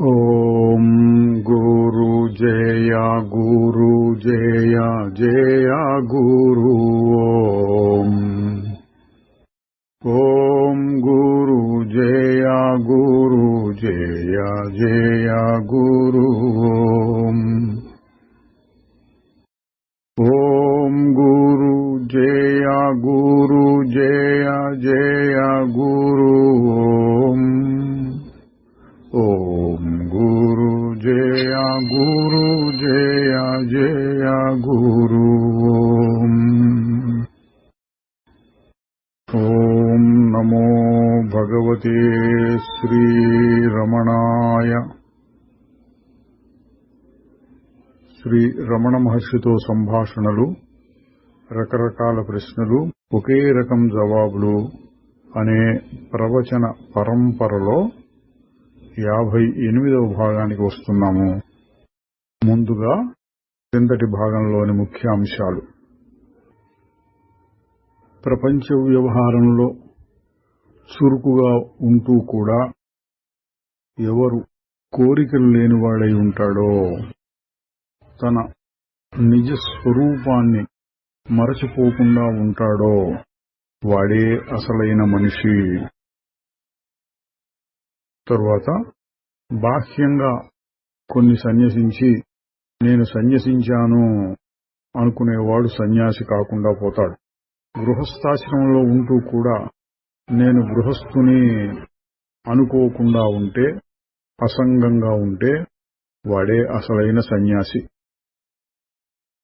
ఓం గురు జయ గురు జయ జయ గురు ఓం గురు జయ గురు జయ జయ గురు ఓం గురు జయ గురు జయ జయ గురు ఓం గురు జయ గురు జయ జయ గురు ఓం నమో భగవతే శ్రీ రమణాయ. శ్రీ రమణ మహర్షితో సంభాషణలు, రకరకాల ప్రశ్నలు, ఒకే రకం జవాబులు అనే ప్రవచన పరంపరలో 58వ భాగానికి వస్తున్నాము. ముందుగా క్రిందటి భాగంలోని ముఖ్య అంశాలు. ప్రపంచ వ్యవహారంలో చురుకుగా ఉంటూ కూడా ఎవరు కోరికలు లేనివాడై ఉంటాడో, తన నిజ స్వరూపాన్ని మరచిపోకుండా ఉంటాడో వాడే అసలైన మనిషి. తరువాత బాహ్యంగా కొన్ని సన్యసించి నేను సన్యసించాను అనుకునేవాడు సన్యాసి కాకుండా పోతాడు. గృహస్థాశ్రమంలో ఉంటూ కూడా నేను గృహస్థుని అనుకోకుండా ఉంటే, అసంగంగా ఉంటే వాడే అసలైన సన్యాసి.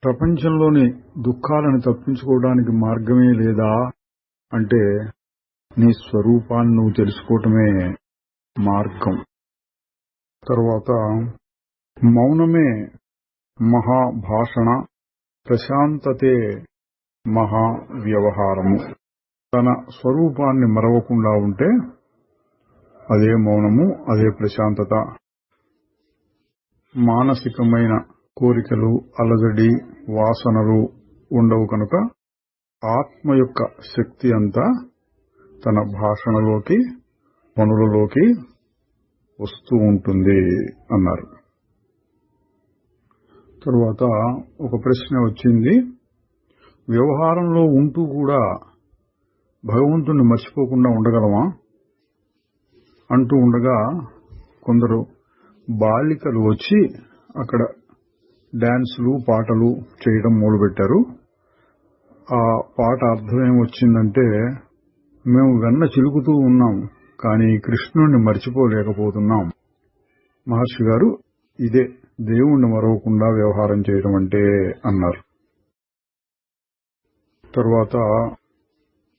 ప్రపంచంలోని దుఃఖాలను తప్పించుకోవడానికి మార్గమే లేదా అంటే నీ స్వరూపాన్ని నువ్వు తెలుసుకోవటమే మార్గం. తరువాత మౌనమే మహాభాషణ, ప్రశాంతతే మహావ్యవహారము. తన స్వరూపాన్ని మరవకుండా ఉంటే అదే మౌనము, అదే ప్రశాంతత. మానసికమైన కోరికలు, అలజడి, వాసనలు ఉండవు కనుక ఆత్మ యొక్క శక్తి అంతా తన భాషణలోకి, పనులలోకి వస్తూ ఉంటుంది అన్నారు. తరువాత ఒక ప్రశ్న వచ్చింది, వ్యవహారంలో ఉంటూ కూడా భగవంతుణ్ణి మర్చిపోకుండా ఉండగలమా అంటూ ఉండగా కొందరు బాలికలు వచ్చి అక్కడ డాన్సులు, పాటలు చేయడం మొదలుపెట్టారు. ఆ పాట అర్థం ఏమొచ్చిందంటే, మేము వెన్న చిలుకుతూ ఉన్నాం కానీ కృష్ణుణ్ణి మర్చిపోలేకపోతున్నాం. మహర్షి గారు ఇదే దేవుణ్ణి మరవకుండా వ్యవహారం చేయడం అంటే అన్నారు. తరువాత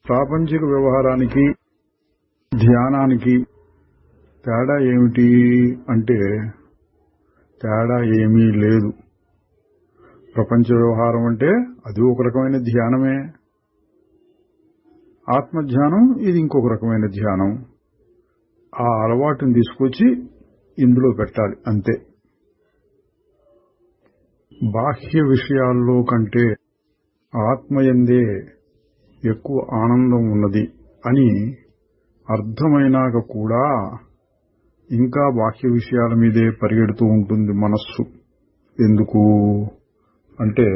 ప్రాపంచిక వ్యవహారానికి, ధ్యానానికి తేడా ఏమిటి అంటే తేడా ఏమీ లేదు. ప్రపంచ వ్యవహారం అంటే అది ఒక రకమైన ధ్యానమే, ఆత్మధ్యానం ఇది ఇంకొక రకమైన ధ్యానం. ఆ అలవాటుని తీసుకొచ్చి ఇందులో పెట్టాలి అంతే. బాహ్య విషయాల్లో కంటే ఆత్మయందే ఎక్కువ ఆనందం ఉన్నది అని అర్థమైనాక కూడా ఇంకా బాహ్య విషయాల మీదే పరిగెడుతూ ఉంటుంది మనస్సు. ఎందుకు అంటే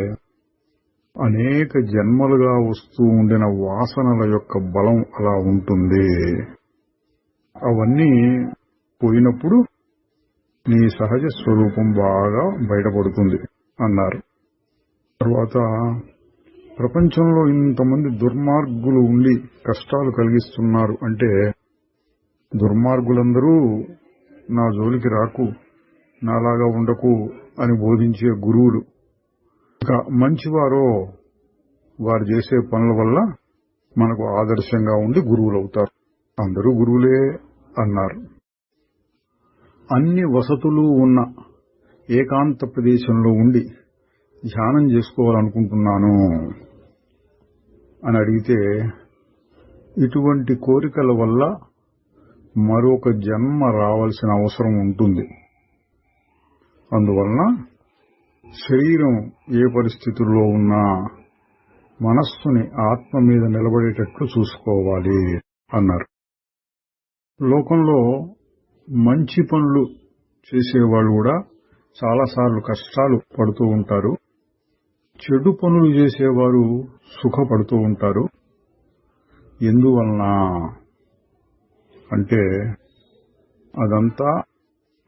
అనేక జన్మలుగా వస్తూ ఉండిన వాసనల యొక్క బలం అలా ఉంటుంది. అవన్నీ పోయినప్పుడు నీ సహజ స్వరూపం బాగా బయటపడుతుంది అన్నారు. తర్వాత ప్రపంచంలో ఇంతమంది దుర్మార్గులు ఉండి కష్టాలు కలిగిస్తున్నారు అంటే దుర్మార్గులందరూ నా జోలికి రాకు, నాలాగా ఉండకు అని బోధించే గురువులు. ఇంకా మంచివారో వారు చేసే పనుల వల్ల మనకు ఆదర్శంగా ఉండి గురువులవుతారు. అందరూ గురువులే అన్నారు. అన్ని వసతులు ఉన్న ఏకాంత ప్రదేశంలో ఉండి ధ్యానం చేసుకోవాలనుకుంటున్నాను అని అడిగితే, ఇటువంటి కోరికల వల్ల మరొక జన్మ రావాల్సిన అవసరం ఉంటుంది. అందువలన శరీరం ఏ పరిస్థితుల్లో ఉన్నా మనస్సుని ఆత్మ మీద నిలబడేటట్లు చూసుకోవాలి అన్నారు. లోకంలో మంచి పనులు చేసేవాళ్ళు కూడా చాలాసార్లు కష్టాలు పడుతూ ఉంటారు. చెడు పనులు చేసేవారు సుఖపడుతూ ఉంటారు. ఎందువలన అంటే అదంతా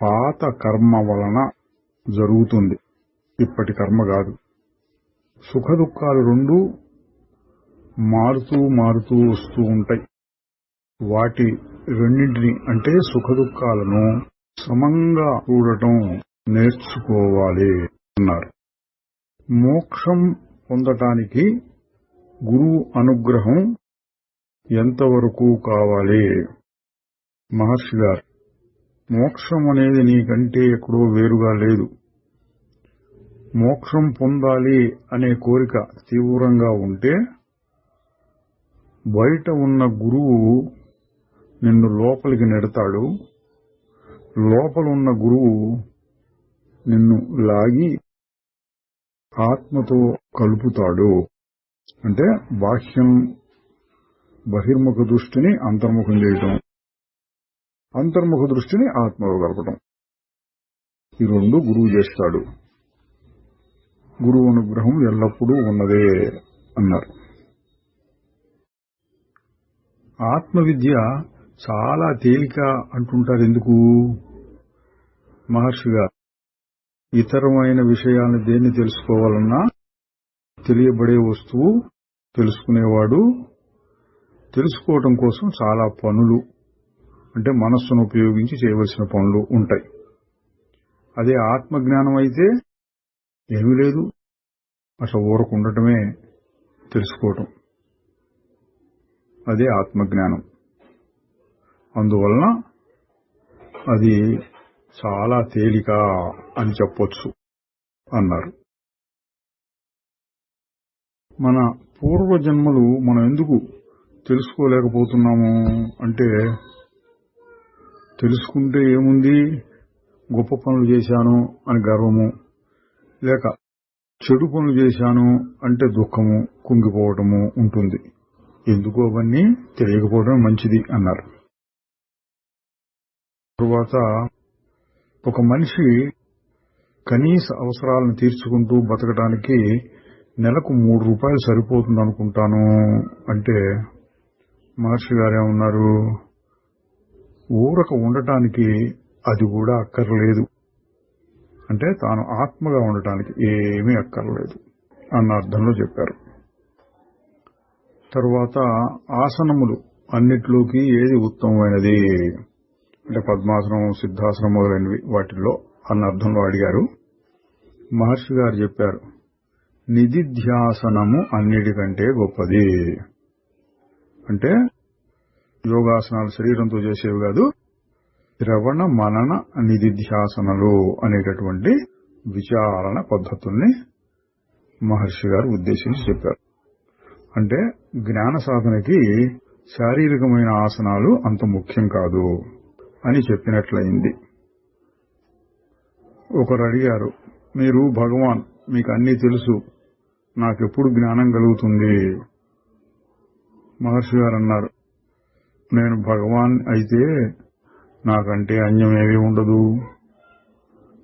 పాత కర్మ వలన జరుగుతుంది, ఇప్పటి కర్మ కాదు. సుఖ దుఃఖాలు రెండూ మారుతూ వస్తూ ఉంటాయి. వాటి రెండింటిని అంటే సుఖ దుఃఖాలను సమంగా చూడటం నేర్చుకోవాలి అన్నారు. మోక్షం పొందటానికి గురువు అనుగ్రహం ఎంతవరకు కావాలి? మహర్షి గారు, మోక్షం అనేది నీకంటే ఎక్కడో వేరుగా లేదు. మోక్షం పొందాలి అనే కోరిక తీవ్రంగా ఉంటే బయట ఉన్న గురువు నిన్ను లోపలికి నెడతాడు. లోపల ఉన్న గురువు నిన్ను లాగి ఆత్మతో కలుపుతాడు. అంటే బాహ్యం బహిర్ముఖ దృష్టిని అంతర్ముఖం చేయటం, అంతర్ముఖ దృష్టిని ఆత్మలో కలపటం, ఈ రెండు గురువు చేస్తాడు. గురువు అనుగ్రహం ఎల్లప్పుడూ ఉన్నదే అన్నారు. ఆత్మవిద్య చాలా తేలిక అంటుంటారు. ఎందుకు? మహర్షిగా ఇతరమైన విషయాలను దేన్ని తెలుసుకోవాలన్నా తెలియబడే వస్తువు తెలుసుకునేవాడు తెలుసుకోవటం కోసం చాలా పనులు అంటే మనస్సును ఉపయోగించి చేయవలసిన పనులు ఉంటాయి. అదే ఆత్మజ్ఞానం అయితే ఏమీ లేదు, అసలు ఊరకుండటమే తెలుసుకోవటం. అదే ఆత్మజ్ఞానం. అందువలన అది చాలా తేలిక అని చెప్పొచ్చు అన్నారు. మన పూర్వజన్మలు మనం ఎందుకు తెలుసుకోలేకపోతున్నాము అంటే, తెలుసుకుంటే ఏముంది, గొప్ప పనులు చేశాను అని గర్వము, లేక చెడు పనులు చేశాను అంటే దుఃఖము, కుంగిపోవటము ఉంటుంది. ఎందుకు అవన్నీ తెలియకపోవడం మంచిది అన్నారు. తరువాత ఒక మనిషి కనీస అవసరాలను తీర్చుకుంటూ బతకడానికి నెలకు 3 రూపాయలు సరిపోతుంది అనుకుంటాను అంటే మహర్షి గారేమన్నారు, ఊరక ఉండటానికి అది కూడా అక్కర్లేదు. అంటే తాను ఆత్మగా ఉండటానికి ఏమీ అక్కర్లేదు అన్న అర్థంలో చెప్పారు. తరువాత ఆసనములు అన్నిట్లోకి ఏది ఉత్తమమైనది అంటే పద్మాసనం, సిద్ధాసనం మొదలైనవి వాటిల్లో అన్న అర్థంలో అడిగారు. మహర్షి గారు చెప్పారు, నిదిధ్యాసనము అన్నిటికంటే గొప్పది. అంటే యోగాసనాలు శరీరంతో చేసేవి కాదు, శ్రవణ మనన నిదిధ్యాసనలు అనేటటువంటి విచారణ పద్ధతుల్ని మహర్షి గారు ఉద్దేశించి చెప్పారు. అంటే జ్ఞాన సాధనకి శారీరకమైన ఆసనాలు అంత ముఖ్యం కాదు అని చెప్పినట్లయింది. ఒకరు అడిగారు, మీరు భగవాన్, మీకు అన్నీ తెలుసు, నాకెప్పుడు జ్ఞానం కలుగుతుంది? మహర్షి గారు అన్నారు, నేను భగవాన్ అయితే నాకంటే అన్యమేమీ ఉండదు.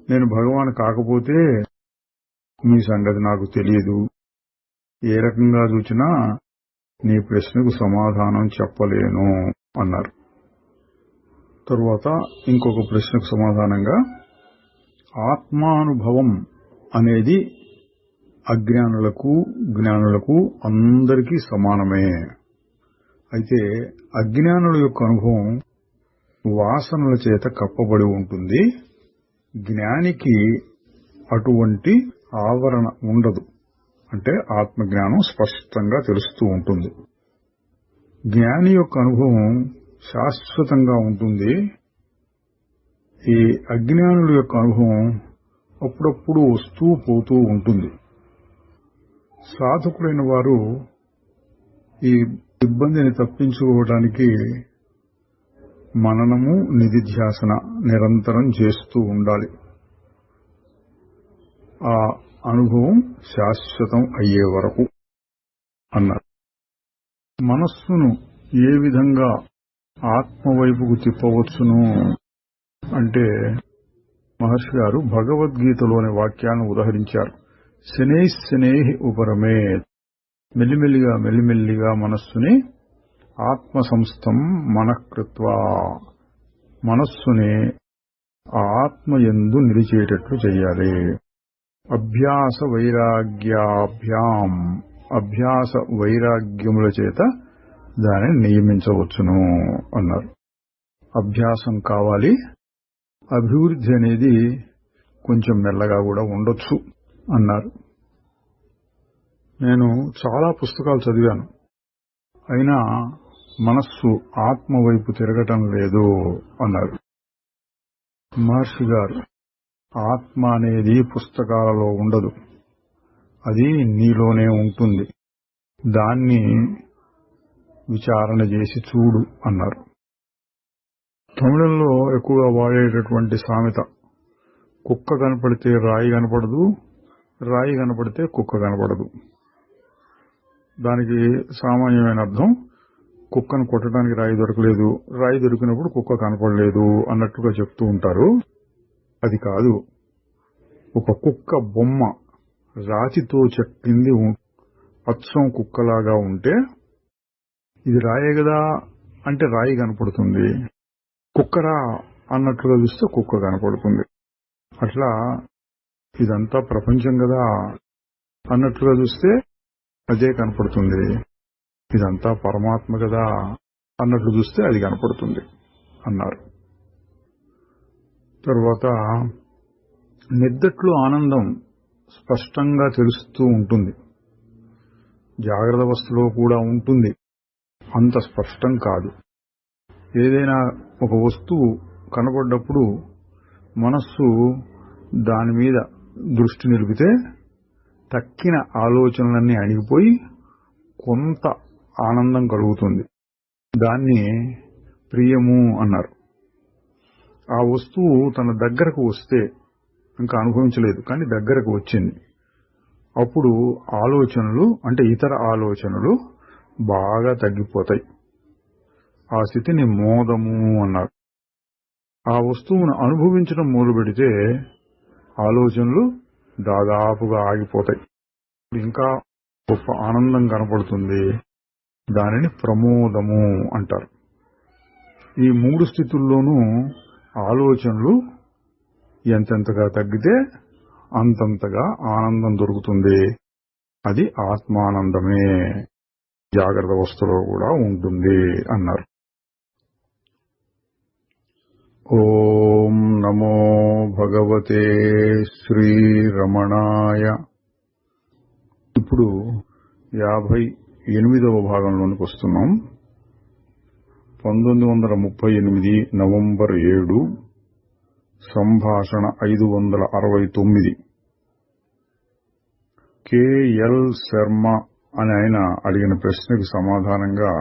నేను భగవాన్ కాకపోతే మీ సంగతి నాకు తెలియదు. ఏ రకంగా చూచినా నీ ప్రశ్నకు సమాధానం చెప్పలేను అన్నారు. తరువాత ఇంకొక ప్రశ్నకు సమాధానంగా, ఆత్మానుభవం అనేది అజ్ఞానులకు జ్ఞానులకు అందరికీ సమానమే. అయితే అజ్ఞానుల యొక్క అనుభవం వాసనల చేత కప్పబడి ఉంటుంది. జ్ఞానికి అటువంటి ఆవరణ ఉండదు. అంటే ఆత్మజ్ఞానం స్పష్టంగా తెలుస్తూ ఉంటుంది. జ్ఞాని యొక్క అనుభవం శాశ్వతంగా ఉంటుంది. ఈ అజ్ఞానుల యొక్క అనుభవం అప్పుడప్పుడు వస్తూ పోతూ ఉంటుంది. సాధకులైన వారు ఈ ఇబ్బందిని తప్పించుకోవడానికి మననము, నిదిధ్యాసన నిరంతరం చేస్తూ ఉండాలి. ఆ అనుభవం శాశ్వతం అయ్యే వరకు అన్నారు. మనస్సును ఏ విధంగా ఆత్మవైపుకు తిప్పవచ్చును అంటే, మహర్షి గారు భగవద్గీతలోని వాక్యాన్ని ఉదహరించారు. శనైః శనైః ఉపరమేత్. మెల్లిమెల్లిగా మనస్సుని ఆత్మసంస్థం మనఃకృత్వా, మనస్సుని ఆత్మయందు నిలిచేటట్లు చేయాలి. అభ్యాస వైరాగ్యాభ్యాం, అభ్యాస వైరాగ్యముల చేత దానిని నియమించవచ్చును అన్నారు. అభ్యాసం కావాలి. అభివృద్ధి అనేది కొంచెం మెల్లగా కూడా ఉండొచ్చు అన్నారు. నేను చాలా పుస్తకాలు చదివాను, అయినా మనస్సు ఆత్మ వైపు తిరగటం లేదు అన్నారు మహర్షి గారు. ఆత్మ అనేది పుస్తకాలలో ఉండదు, అది నీలోనే ఉంటుంది. దాన్ని విచారణ చేసి చూడు అన్నారు. తమిళంలో ఎక్కువగా వాడేటటువంటి సామెత, కుక్క కనపడితే రాయి కనపడదు, రాయి కనపడితే కుక్క కనపడదు. దానికి సామాన్యమైన అర్థం, కుక్కను కొట్టడానికి రాయి దొరకలేదు, రాయి దొరికినప్పుడు కుక్క కనపడలేదు అన్నట్టుగా చెప్తూ ఉంటారు. అది కాదు. ఒక కుక్క బొమ్మ రాతితో చెక్కింది అచ్చం కుక్కలాగా ఉంటే ఇది రాయే కదా అంటే రాయి కనపడుతుంది, కుక్కరా అన్నట్లుగా చూస్తే కుక్క కనపడుతుంది. అట్లా ఇదంతా ప్రపంచం కదా అన్నట్లుగా చూస్తే అదే కనపడుతుంది. ఇదంతా పరమాత్మ కదా అన్నట్లు చూస్తే అది కనపడుతుంది అన్నారు. తర్వాత నిద్దట్లో ఆనందం స్పష్టంగా తెలుస్తూ ఉంటుంది. జాగ్రత్త అవస్థలో కూడా ఉంటుంది, అంత స్పష్టం కాదు. ఏదైనా ఒక వస్తువు కనపడ్డప్పుడు మనస్సు దాని మీద దృష్టి నిలిపితే తక్కిన ఆలోచనలన్నీ అణిగిపోయి కొంత ఆనందం కలుగుతుంది. దాన్ని ప్రియము అన్నారు. ఆ వస్తువు తన దగ్గరకు వస్తే, ఇంకా అనుభవించలేదు కానీ దగ్గరకు వచ్చింది, అప్పుడు ఆలోచనలు అంటే ఇతర ఆలోచనలు బాగా తగ్గిపోతాయి. ఆ స్థితిని మోదము అన్నారు. ఆ వస్తువును అనుభవించడం మొదలుపెడితే ఆలోచనలు దాదాపుగా ఆగిపోతాయి. ఇంకా గొప్ప ఆనందం కనపడుతుంది. దానిని ప్రమోదము అంటారు. ఈ మూడు స్థితుల్లోనూ ఆలోచనలు ఎంతెంతగా తగ్గితే అంతంతగా ఆనందం దొరుకుతుంది. అది ఆత్మానందమే, జాగ్రత్త అవస్థలో కూడా ఉంటుంది అన్నారు. ఓం నమో భగవతే శ్రీరమణాయ. ఇప్పుడు 58వ భాగంలోనికి వస్తున్నాం. 1938 నవంబర్ 7, సంభాషణ 569. కెఎల్ శర్మ అని ఆయన అడిగిన ప్రశ్నకు సమాధానంగా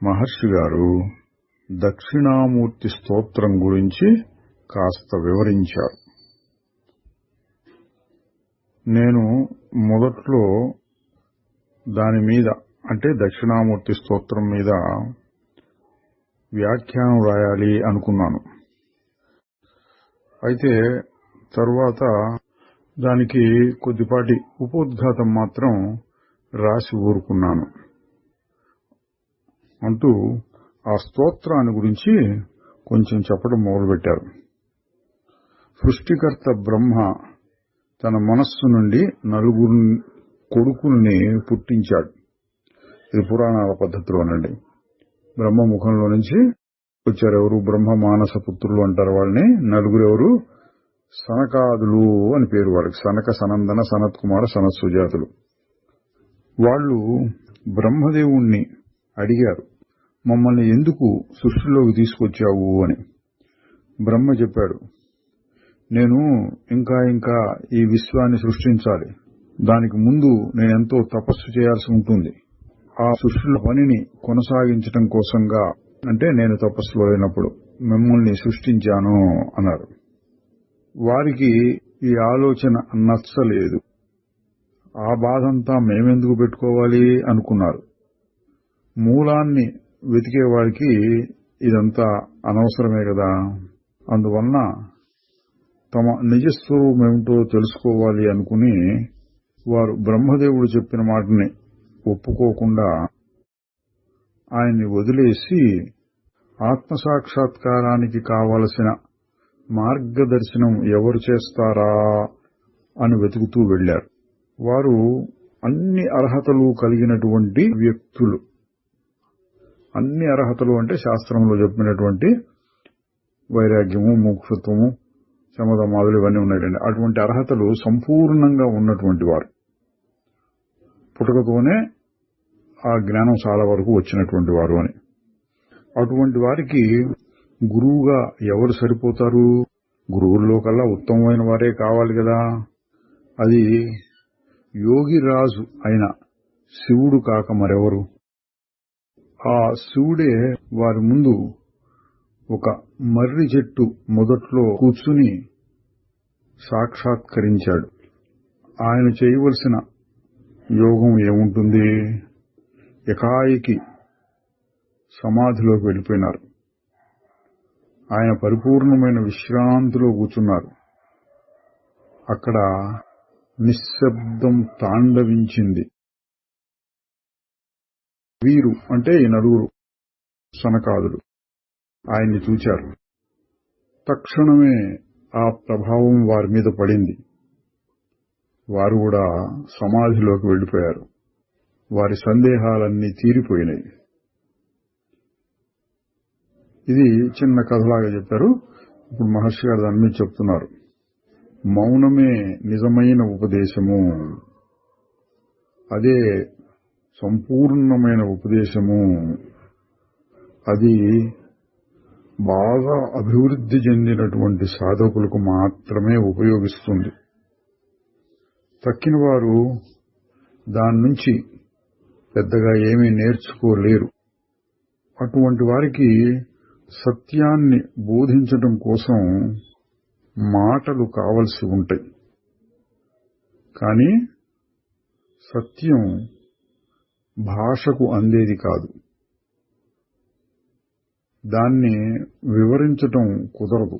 మహర్షి గారు దక్షిణామూర్తి స్తోత్రం గురించి కాస్త వివరించారు. నేను మొదట్లో దాని మీద అంటే దక్షిణామూర్తి స్తోత్రం మీద వ్యాఖ్యానం రాయాలి అనుకున్నాను. అయితే తరువాత దానికి కొద్దిపాటి ఉపోద్ఘాతం మాత్రం రాసి ఊరుకున్నాను. అంటూ ఆ స్తోత్రాన్ని గురించి కొంచెం చెప్పడం మొదలుపెట్టారు. సృష్టికర్త బ్రహ్మ తన మనస్సు నుండి 4 కొడుకుల్ని పుట్టించాడు. ఇది పురాణాల పద్ధతిలోనండి. బ్రహ్మ ముఖంలో నుంచి వచ్చారు. ఎవరు? బ్రహ్మ మానస పుత్రులు అంటారు వాళ్ళని. 4 ఎవరు? సనకాదులు అని పేరు వాళ్ళకి. సనక, సనందన, సనత్ కుమార, సనత్ సుజాతులు. వాళ్ళు బ్రహ్మదేవుణ్ణి అడిగారు, మమ్మల్ని ఎందుకు సృష్టిలోకి తీసుకొచ్చావు అని. బ్రహ్మ చెప్పాడు, నేను ఇంకా ఈ విశ్వాన్ని సృష్టించాలి. దానికి ముందు నేనెంతో తపస్సు చేయాల్సి ఉంటుంది. ఆ సృష్టిలో పనిని కొనసాగించడం కోసంగా, అంటే నేను తపస్సులో అయినప్పుడు మిమ్మల్ని సృష్టించాను అన్నారు. వారికి ఈ ఆలోచన నచ్చలేదు. ఆ బాధంతా మేమెందుకు పెట్టుకోవాలి అనుకున్నారు. మూలాన్ని వెతికే వారికి ఇదంతా అనవసరమే కదా. అందువలన తమ నిజస్వరూపమేమిటో తెలుసుకోవాలి అనుకుని వారు బ్రహ్మదేవుడు చెప్పిన మాటని ఒప్పుకోకుండా ఆయన్ని వదిలేసి ఆత్మసాక్షాత్కారానికి కావలసిన మార్గదర్శనం ఎవరు చేస్తారా అని వెతుకుతూ వెళ్లారు. వారు అన్ని అర్హతలు కలిగినటువంటి వ్యక్తులు. అన్ని అర్హతలు అంటే శాస్త్రంలో చెప్పినటువంటి వైరాగ్యము, మోక్షత్వము, శమదమాదులు ఇవన్నీ ఉన్నాయండి. అటువంటి అర్హతలు సంపూర్ణంగా ఉన్నటువంటి వారు. పుట్టుకతోనే ఆ జ్ఞానం చాలా వరకు వచ్చినటువంటి వారు అని. అటువంటి వారికి గురువుగా ఎవరు సరిపోతారు? గురువుల్లో కల్లా ఉత్తమమైన వారే కావాలి కదా. అది యోగిరాజు అయిన శివుడు కాక మరెవరు? ఆ శివుడే వారి ముందు ఒక మర్రి చెట్టు మొదట్లో కూర్చుని సాక్షాత్కరించాడు. ఆయన చేయవలసిన యోగం ఏముంటుంది? ఏకాయికి సమాధిలోకి వెళ్ళిపోయినారు. ఆయన పరిపూర్ణమైన విశ్రాంతిలో కూర్చున్నారు. అక్కడ నిశ్శబ్దం తాండవించింది. వీరు అంటే ఈ నలుగురు సనకాదులు ఆయన్ని చూచారు. తక్షణమే ఆ ప్రభావం వారి మీద పడింది. వారు కూడా సమాధిలోకి వెళ్లిపోయారు. వారి సందేహాలన్నీ తీరిపోయినాయి. ఇది చిన్న కథలాగా చెప్పారు. ఇప్పుడు మహర్షి గారు దాని మీద చెప్తున్నారు. మౌనమే నిజమైన ఉపదేశము, అదే సంపూర్ణమైన ఉపదేశము. అది బాగా అభివృద్ధి చెందినటువంటి సాధకులకు మాత్రమే ఉపయోగిస్తుంది. తక్కిన వారు దాని నుంచి పెద్దగా ఏమీ నేర్చుకోలేరు. అటువంటి వారికి సత్యాన్ని బోధించడం కోసం మాటలు కావలసి ఉంటాయి. కానీ సత్యం భాషకు అందేది కాదు. దాన్ని వివరించటం కుదరదు.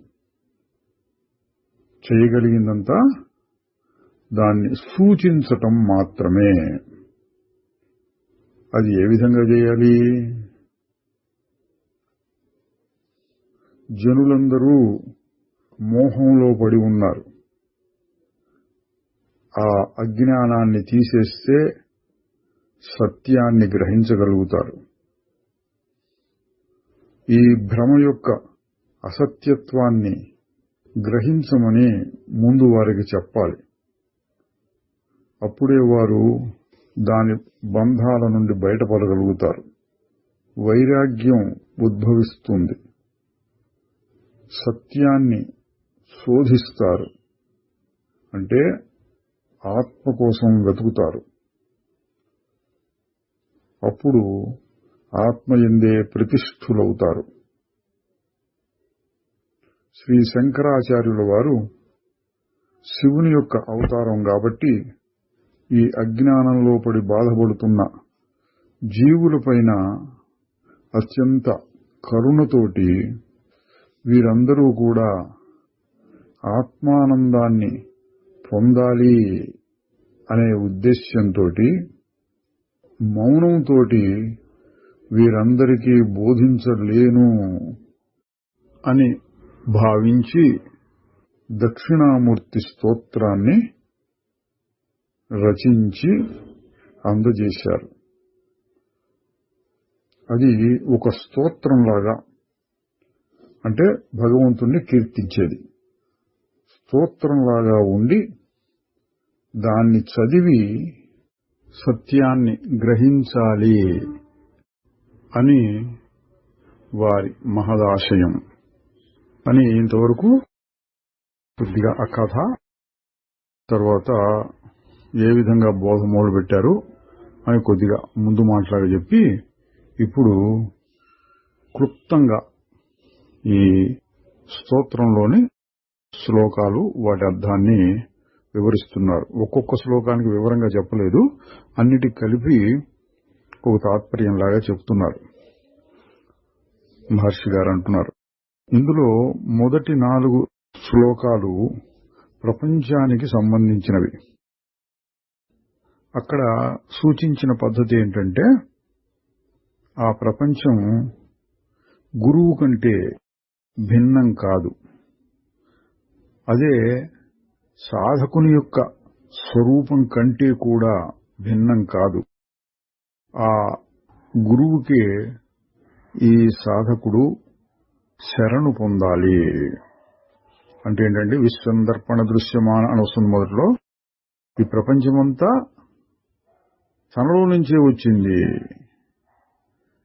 చేయగలిగిందంతా దాన్ని సూచించటం మాత్రమే. అది ఏ విధంగా చేయాలి? జనులందరూ మోహంలో పడి ఉన్నారు. ఆ అజ్ఞానాన్ని తీసేస్తే సత్యాన్ని గ్రహించగలుగుతారు. ఈ భ్రమ యొక్క అసత్యత్వాన్ని గ్రహించమని ముందు వారికి చెప్పాలి. అప్పుడే వారు దాని బంధాల నుండి బయటపడగలుగుతారు. వైరాగ్యం ఉద్భవిస్తుంది. సత్యాన్ని శోధిస్తారు, అంటే ఆత్మ కోసం వెతుకుతారు. అప్పుడు ఆత్మయందే ప్రతిష్ఠులవుతారు. శ్రీ శంకరాచార్యుల వారు శివుని యొక్క అవతారం కాబట్టి ఈ అజ్ఞానంలో పడి బాధపడుతున్న జీవులపైన అత్యంత కరుణతోటి వీరందరూ కూడా ఆత్మానందాన్ని పొందాలి అనే ఉద్దేశ్యంతో మౌనంతో వీరందరికీ బోధించలేను అని భావించి దక్షిణామూర్తి స్తోత్రాన్ని రచించి అందజేశారు. అది ఒక స్తోత్రంలాగా, అంటే భగవంతుణ్ణి కీర్తించేది స్తోత్రంలాగా ఉండి, దాన్ని చదివి సత్యాన్ని గ్రహించాలి అని వారి మహదాశయం అని ఇంతవరకు కొద్దిగా ఆ కథ, తర్వాత ఏ విధంగా బోధ మొదలుపెట్టారు అని కొద్దిగా ముందు మాట్లాడి చెప్పి, ఇప్పుడు క్లుప్తంగా ఈ స్తోత్రంలోని శ్లోకాలు వాటి అర్థాన్ని వివరిస్తున్నారు. ఒక్కొక్క శ్లోకానికి వివరంగా చెప్పలేదు, అన్నిటికి కలిపి ఒక తాత్పర్యంలాగా చెప్తున్నారు. మహర్షి గారు అంటున్నారు, ఇందులో మొదటి 4 శ్లోకాలు ప్రపంచానికి సంబంధించినవి. అక్కడ సూచించిన పద్ధతి ఏంటంటే, ఆ ప్రపంచం గురువు కంటే భిన్నం కాదు. అదే సాధకుని యొక్క స్వరూపం కంటే కూడా భిన్నం కాదు. ఆ గురువుకే ఈ సాధకుడు శరణు పొందాలి. అంటే ఏంటంటే, విశ్వందర్పణ దృశ్యమాన అని వస్తుంది మొదట్లో. ఈ ప్రపంచమంతా తనలో నుంచే వచ్చింది.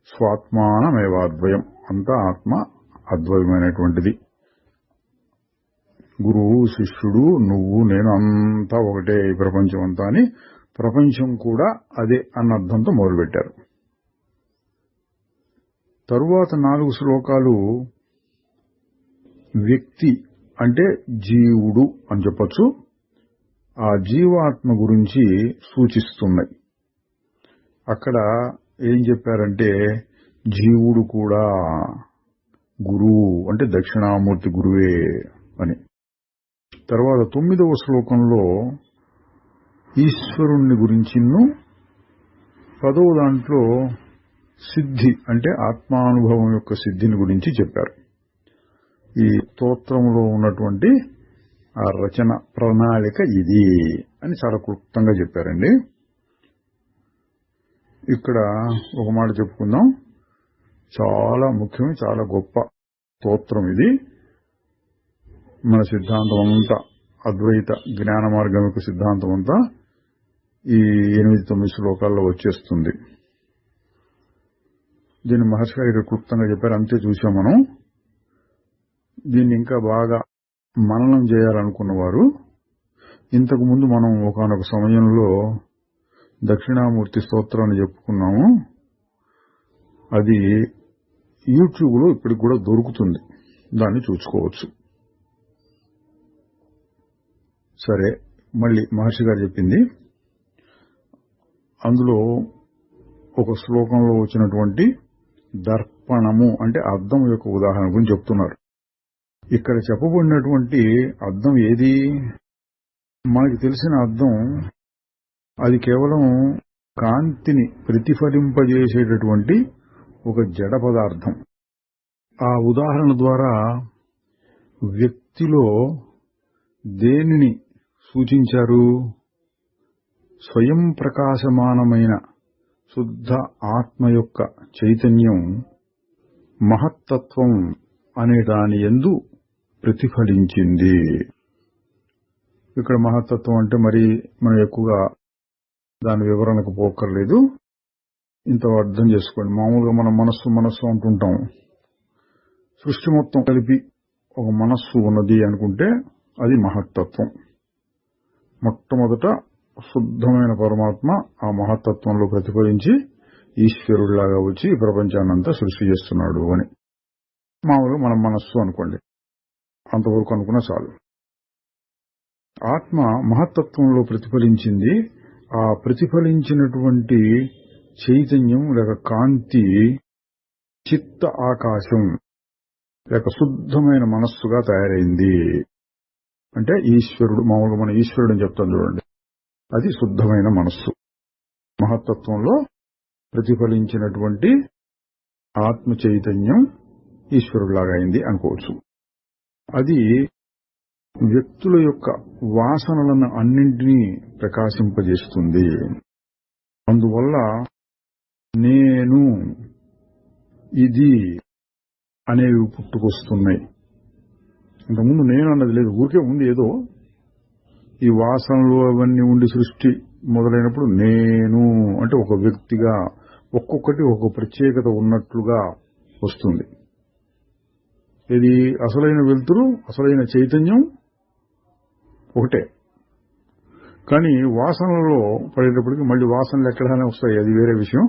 స్వాత్మానమేవాద్వయం, అంతా ఆత్మ అద్వయమైనటువంటిది. గురువు, శిష్యుడు, నువ్వు, నేను అంతా ఒకటే, ఈ ప్రపంచం అంతా అని. ప్రపంచం కూడా అదే అన్న అర్థంతో మొదలుపెట్టారు. తరువాత 4 శ్లోకాలు వ్యక్తి అంటే జీవుడు అని చెప్పొచ్చు, ఆ జీవాత్మ గురించి సూచిస్తున్నాయి. అక్కడ ఏం చెప్పారంటే, జీవుడు కూడా గురువు అంటే దక్షిణామూర్తి గురువే అని. తర్వాత 9వ శ్లోకంలో ఈశ్వరుణ్ణి గురించిను, 10వ దాంట్లో సిద్ధి అంటే ఆత్మానుభవం యొక్క సిద్ధిని గురించి చెప్పారు. ఈ స్తోత్రంలో ఉన్నటువంటి ఆ రచన ప్రణాళిక ఇది అని చాలా క్లుప్తంగా చెప్పారండి. ఇక్కడ ఒక మాట చెప్పుకుందాం. చాలా ముఖ్యమైన, చాలా గొప్ప స్తోత్రం ఇది. మన సిద్ధాంతం అంతా, అద్వైత జ్ఞాన మార్గం యొక్క సిద్ధాంతం అంతా ఈ 8-9 శ్లోకాల్లో వచ్చేస్తుంది. దీన్ని మహర్షి గారు క్లుప్తంగా చెప్పారు, అంతే చూసాం మనం. దీన్ని ఇంకా బాగా మననం చేయాలనుకున్న వారు, ఇంతకు ముందు మనం ఒకానొక సమయంలో దక్షిణామూర్తి స్తోత్రాన్ని చెప్పుకున్నాము. అది యూట్యూబ్లో ఇప్పటికి కూడా దొరుకుతుంది, దాన్ని చూసుకోవచ్చు. సరే, మళ్ళీ మహర్షి గారు చెప్పింది, అందులో ఒక శ్లోకంలో వచ్చినటువంటి దర్పణము అంటే అద్దం యొక్క ఉదాహరణ గురించి చెప్తున్నారు. ఇక్కడ చెప్పబడినటువంటి అద్దం ఏది? మనకి తెలిసిన అద్దం అది కేవలం కాంతిని ప్రతిఫలింపజేసేటటువంటి ఒక జడ పదార్థం. ఆ ఉదాహరణ ద్వారా వ్యక్తిలో దేనిని సూచించారు? స్వయం ప్రకాశమానమైన శుద్ధ ఆత్మ యొక్క చైతన్యం మహత్తత్వం అనే దాని యందు ప్రతిఫలించింది. ఇక్కడ మహత్తత్వం అంటే మరి మనం ఎక్కువగా దాని వివరణకు పోకర్లేదు, ఇంత అర్థం చేసుకోండి. మామూలుగా మనం మనస్సు అంటుంటాం. సృష్టి మొత్తం కలిపి ఒక మనస్సు ఉన్నది అనుకుంటే అది మహత్తత్వం. మొట్టమొదట శుద్ధమైన పరమాత్మ ఆ మహత్తత్వంలో ప్రతిఫలించి ఈశ్వరుడిలాగా వచ్చి ఈ ప్రపంచాన్నంతా సృష్టి చేస్తున్నాడు అని మామూలుగా మనం మనస్సు అనుకోండి, అంతవరకు అనుకున్నా చాలు. ఆత్మ మహత్తత్వంలో ప్రతిఫలించింది. ఆ ప్రతిఫలించినటువంటి చైతన్యం లేక కాంతి చిత్త ఆకాశం లేక శుద్ధమైన మనస్సుగా తయారైంది. అంటే ఈశ్వరుడు, మామూలుగా మనం ఈశ్వరుడు అని చెప్తాం చూడండి, అది శుద్ధమైన మనస్సు. మహత్తత్వంలో ప్రతిఫలించినటువంటి ఆత్మ చైతన్యం ఈశ్వరుడిలాగా అయింది అనుకోవచ్చు. అది వ్యక్తుల యొక్క వాసనలను అన్నింటినీ ప్రకాశింపజేస్తుంది. అందువల్ల నేను, ఇది అనేవి పుట్టుకొస్తున్నాయి. ఇంతకుముందు నేను అన్నది లేదు, ఊరికే ఉంది ఏదో. ఈ వాసనలు అవన్నీ ఉండి సృష్టి మొదలైనప్పుడు నేను అంటే ఒక వ్యక్తిగా ఒక్కొక్కటి ఒక ప్రత్యేకత ఉన్నట్లుగా వస్తుంది. ఇది అసలైన వెలుతురు, అసలైన చైతన్యం ఒకటే. కానీ వాసనలలో పడేటప్పటికి మళ్ళీ వాసనలు ఎక్కడైనా వస్తాయి, అది వేరే విషయం.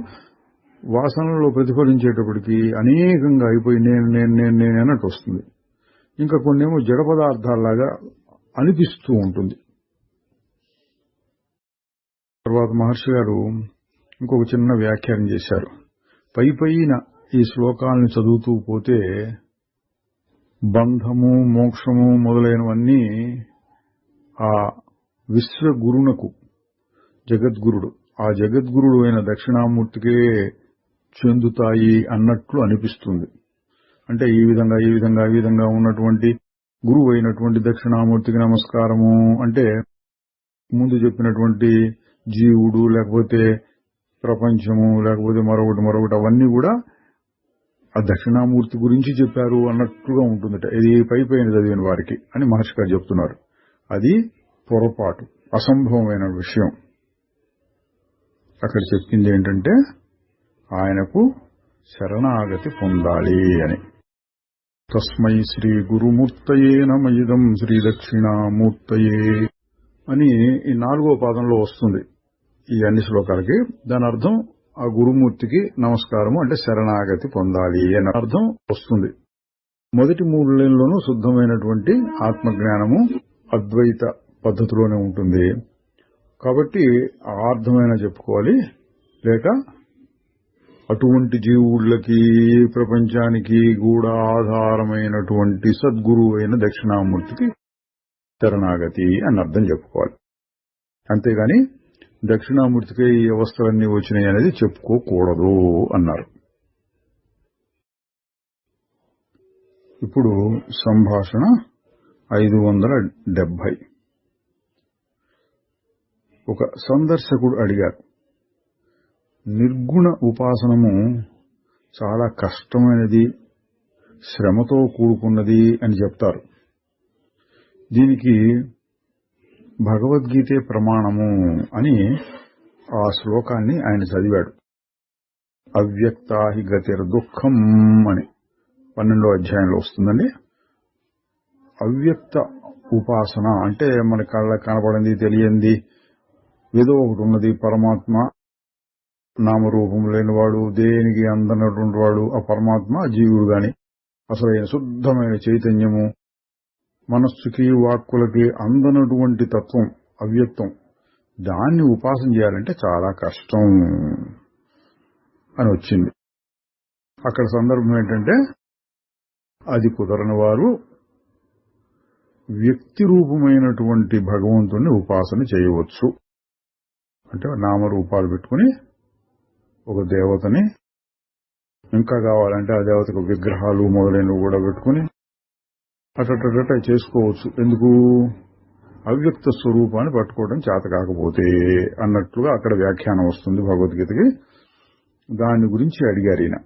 వాసనలో ప్రతిఫలించేటప్పటికి అనేకంగా అయిపోయి నేను అన్నట్టు వస్తుంది. ఇంకా కొన్నేమో జడ పదార్థాల్లాగా అనిపిస్తూ ఉంటుంది. తర్వాత మహర్షి గారు ఇంకొక చిన్న వ్యాఖ్యానం చేశారు. పైన ఈ శ్లోకాలను చదువుతూ పోతే బంధము, మోక్షము మొదలైనవన్నీ ఆ విశ్వగురునకు, జగద్గురుడు, ఆ జగద్గురుడు అయిన దక్షిణామూర్తికే చెందుతాయి అన్నట్లు అనిపిస్తుంది. అంటే ఈ విధంగా ఉన్నటువంటి గురువు అయినటువంటి దక్షిణామూర్తికి నమస్కారము అంటే ముందు చెప్పినటువంటి జీవుడు, లేకపోతే ప్రపంచము, లేకపోతే మరొకటి అవన్నీ కూడా ఆ దక్షిణామూర్తి గురించి చెప్పారు అన్నట్లుగా ఉంటుందట. ఇది పైన చదివిన వారికి అని మహర్షి గారు చెప్తున్నారు. అది పొరపాటు, అసంభవమైన విషయం. అక్కడ చెప్పింది ఏంటంటే ఆయనకు శరణాగతి పొందాలి అని. తస్మై శ్రీ గురుమూర్తయే నమయిదం శ్రీ దక్షిణామూర్తయే అని ఈ 4వ పాదంలో వస్తుంది ఈ అన్ని శ్లోకాలకి. దాని అర్థం ఆ గురుమూర్తికి నమస్కారము అంటే శరణాగతి పొందాలి అని అర్థం వస్తుంది. మొదటి 3 లైన్లోనూ శుద్ధమైనటువంటి ఆత్మజ్ఞానము అద్వైత పద్ధతిలోనే ఉంటుంది. కాబట్టి ఆ అర్థమైనా చెప్పుకోవాలి, లేక అటువంటి జీవులకి ప్రపంచానికి కూడా ఆధారమైనటువంటి సద్గురువు అయిన దక్షిణామూర్తికి శరణాగతి అని అర్థం చెప్పుకోవాలి. అంతేగాని దక్షిణామూర్తికి ఈ అవస్థలన్నీ వచ్చినాయి అనేది చెప్పుకోకూడదు అన్నారు. ఇప్పుడు సంభాషణ 570. ఒక సందర్శకుడు అడిగారు, నిర్గుణ ఉపాసనము చాలా కష్టమైనది, శ్రమతో కూడుకున్నది అని చెప్తారు. దీనికి భగవద్గీతే ప్రమాణము అని ఆ శ్లోకాన్ని ఆయన చదివాడు. అవ్యక్తాహి గతిర్ దుఃఖం అని 12వ అధ్యాయంలో వస్తుందండి. అవ్యక్త ఉపాసన అంటే మన కళ్ళకు కనపడింది, తెలియంది ఏదో ఒకటి ఉన్నది, పరమాత్మ, నామరూపం లేనివాడు, దేనికి అందనటువంటి వాడు ఆ పరమాత్మ, జీవుడు గాని అసలైన శుద్ధమైన చైతన్యము, మనస్సుకి వాక్కులకి అందనటువంటి తత్వం అవ్యక్తం, దాన్ని ఉపాసన చేయాలంటే చాలా కష్టం అని వచ్చింది. అక్కడ సందర్భం ఏంటంటే అది కుదరని వారు వ్యక్తి రూపమైనటువంటి భగవంతుని ఉపాసన చేయవచ్చు. అంటే నామరూపాలు పెట్టుకుని ఒక దేవతని, ఇంకా కావాలంటే ఆ దేవతకు విగ్రహాలు మొదలైనవి కూడా పెట్టుకుని అట్ట చేసుకోవచ్చు. ఎందుకు? అవ్యక్త స్వరూపాన్ని పట్టుకోవడం చేత కాకపోతే అన్నట్లుగా అక్కడ వ్యాఖ్యానం వస్తుంది భగవద్గీతకి. దాని గురించి అడిగారు ఈయన.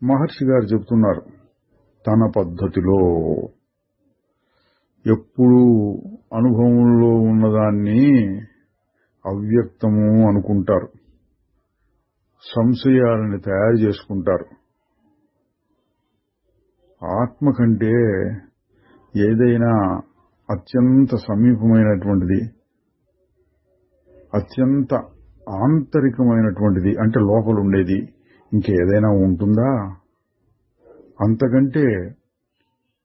మహర్షి గారు చెప్తున్నారు, తన పద్ధతిలో ఎప్పుడూ అనుభవంలో ఉన్నదాన్ని అవ్యక్తము అనుకుంటారు, సంశయాలని తయారు చేసుకుంటారు. ఆత్మ కంటే ఏదైనా అత్యంత సమీపమైనటువంటిది, అత్యంత ఆంతరికమైనటువంటిది అంటే లోపల ఉండేది ఇంకేదైనా ఉంటుందా? అంతకంటే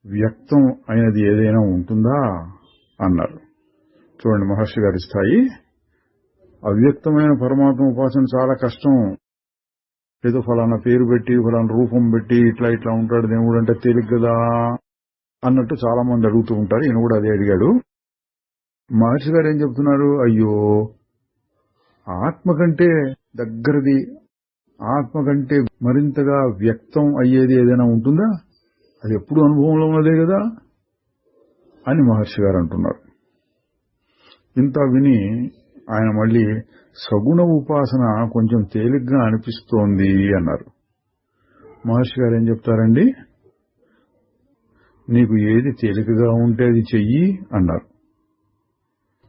వ్యక్తం అయినది ఏదైనా ఉంటుందా అన్నారు. చూడండి, మహర్షి గారి స్థాయి. అవ్యక్తమైన పరమాత్మ ఉపాసన చాలా కష్టం. ఏదో ఫలానా పేరు పెట్టి, ఫలానా రూపం పెట్టి ఇట్లా ఉంటాడు దేవుడు అంటే తేలిక కదా అన్నట్టు చాలా మంది అడుగుతూ ఉంటారు. ఈయన కూడా అదే అడిగాడు. మహర్షి గారు ఏం చెప్తున్నారు? అయ్యో, ఆత్మ కంటే దగ్గరది, ఆత్మ కంటే మరింతగా వ్యక్తం అయ్యేది ఏదైనా ఉంటుందా? అది ఎప్పుడు అనుభవంలో ఉన్నదే కదా అని మహర్షి గారు అంటున్నారు. ఇంత విని ఆయన మళ్ళీ సగుణ ఉపాసన కొంచెం తేలిగ్గా అనిపిస్తోంది అన్నారు. మహర్షి గారు ఏం చెప్తారండి? నీకు ఏది తేలికగా ఉంటే అది చెయ్యి అన్నారు.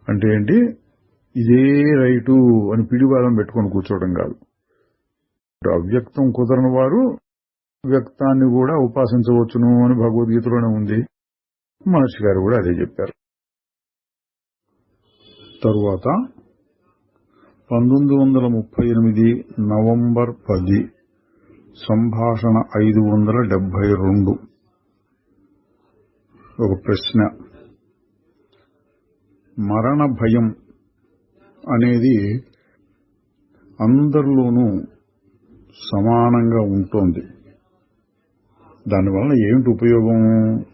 అంటే ఏంటి? ఇదే రైటు అని పిడివాదం పెట్టుకొని కూర్చోవడం కాదు. అవ్యక్తం కుదరని వారు వ్యక్తాన్ని కూడా ఉపాసించవచ్చును అని భగవద్గీతలోనే ఉంది. మహర్షి గారు కూడా అదే చెప్పారు. తరువాత 1938 నవంబర్ 10 సంభాషణ 572 ఒక ప్రశ్న. మరణ భయం అనేది అందరిలోనూ సమానంగా ఉంటోంది. దానివల్ల ఏమిటి ఉపయోగం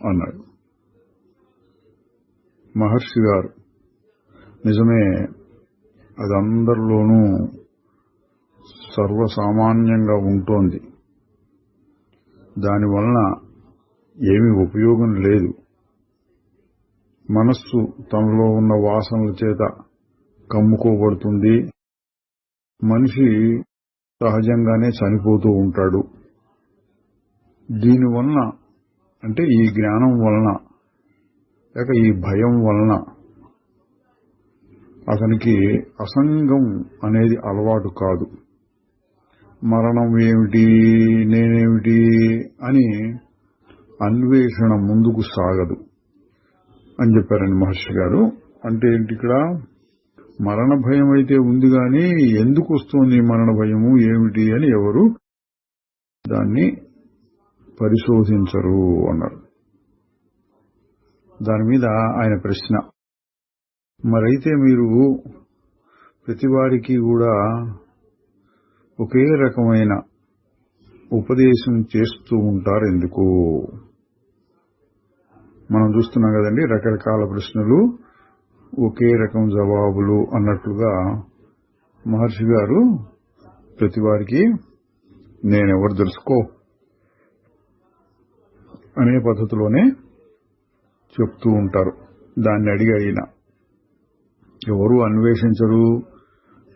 అన్నాడు మహర్షి గారు. నిజమే, అది అందరిలోనూ సర్వసామాన్యంగా ఉంటోంది. దానివలన ఏమీ ఉపయోగం లేదు. మనస్సు తనలో ఉన్న వాసనల చేత కమ్ముకోబడుతుంది. మనిషి సహజంగానే చనిపోతూ ఉంటాడు. దీనివలన అంటే ఈ జ్ఞానం వలన లేక ఈ భయం వలన అతనికి అసంగం అనేది అలవాటు కాదు. మరణం ఏమిటి, నేనేమిటి అని అన్వేషణ ముందుకు సాగదు అని చెప్పారండి మహర్షి గారు. అంటే ఏంటి, ఇక్కడ మరణ భయం అయితే ఉంది గాని ఎందుకు వస్తుంది మరణ భయము ఏమిటి అని ఎవరు దాన్ని పరిశోధించరు అన్నారు. దాని మీద ఆయన ప్రశ్న, మరైతే మీరు ప్రతివారికి కూడా ఒకే రకమైన ఉపదేశం చేస్తూ ఉంటారు ఎందుకు? మనం చూస్తున్నాం కదండి, రకరకాల ప్రశ్నలు ఒకే రకం జవాబులు అన్నట్లుగా మహర్షి గారు ప్రతివారికి నేనెవరు తెలుసుకో అనే పద్ధతిలోనే చెప్తూ ఉంటారు. దాన్ని అడిగి అయినా ఎవరు అన్వేషించరు,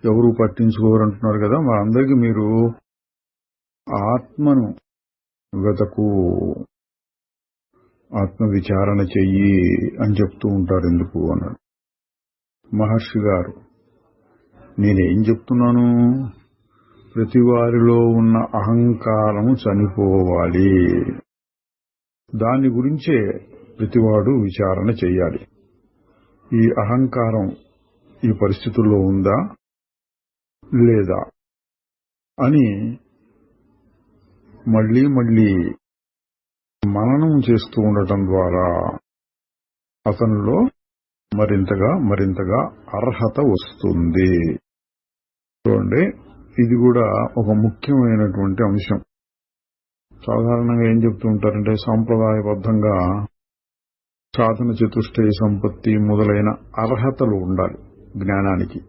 ఎవరు పట్టించుకోరు అంటున్నారు కదా, మరి అందరికీ మీరు ఆత్మను వెతకు, ఆత్మ విచారణ చెయ్యి అని చెప్తూ ఉంటారు ఎందుకు అన్నాడు మహర్షి గారు. నేనేం చెప్తున్నాను, ప్రతి వారిలో ఉన్న అహంకారం చనిపోవాలి, దాని గురించే ప్రతివాడు విచారణ చెయ్యాలి. ఈ అహంకారం ఈ పరిస్థితుల్లో ఉందా లేదా అని మళ్లీ మళ్లీ మననం చేస్తూ ఉండటం ద్వారా అతనిలో మరింతగా అర్హత వస్తుంది. చూడండి, ఇది కూడా ఒక ముఖ్యమైనటువంటి అంశం. సాధారణంగా ఏం చెప్తూ ఉంటారంటే, సాంప్రదాయబద్ధంగా సాధన చతుష్టయ సంపత్తి మొదలైన అర్హతలు ఉండాలి జ్ఞానానికి.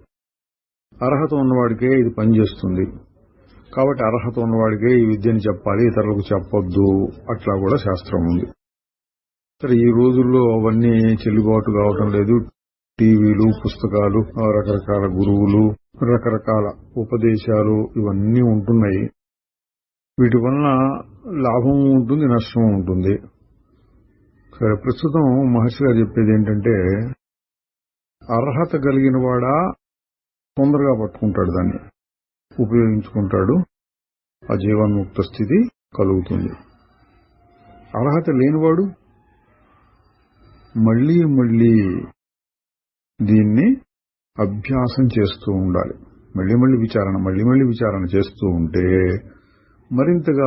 అర్హత ఉన్నవాడికే ఇది పనిచేస్తుంది కాబట్టి అర్హత ఉన్నవాడికే ఈ విద్యను చెప్పాలి, ఇతరులకు చెప్పొద్దు, అట్లా కూడా శాస్త్రం ఉంది. సరే, ఈ రోజుల్లో అవన్నీ చెల్లుబాటు కావటం లేదు. టీవీలు, పుస్తకాలు, రకరకాల గురువులు, రకరకాల ఉపదేశాలు ఇవన్నీ ఉంటున్నాయి. వీటి వలన లాభం ఉంటుంది, నష్టం ఉంటుంది. సరే, ప్రస్తుతం మహర్షి గారు చెప్పేది ఏంటంటే, అర్హత కలిగిన వాడా తొందరగా పట్టుకుంటాడు, దాన్ని ఉపయోగించుకుంటాడు, ఆ జీవన్ముక్త స్థితి కలుగుతుంది. అర్హత లేనివాడు మళ్లీ మళ్లీ దీన్ని అభ్యాసం చేస్తూ ఉండాలి. మళ్లీ మళ్లీ విచారణ చేస్తూ ఉంటే మరింతగా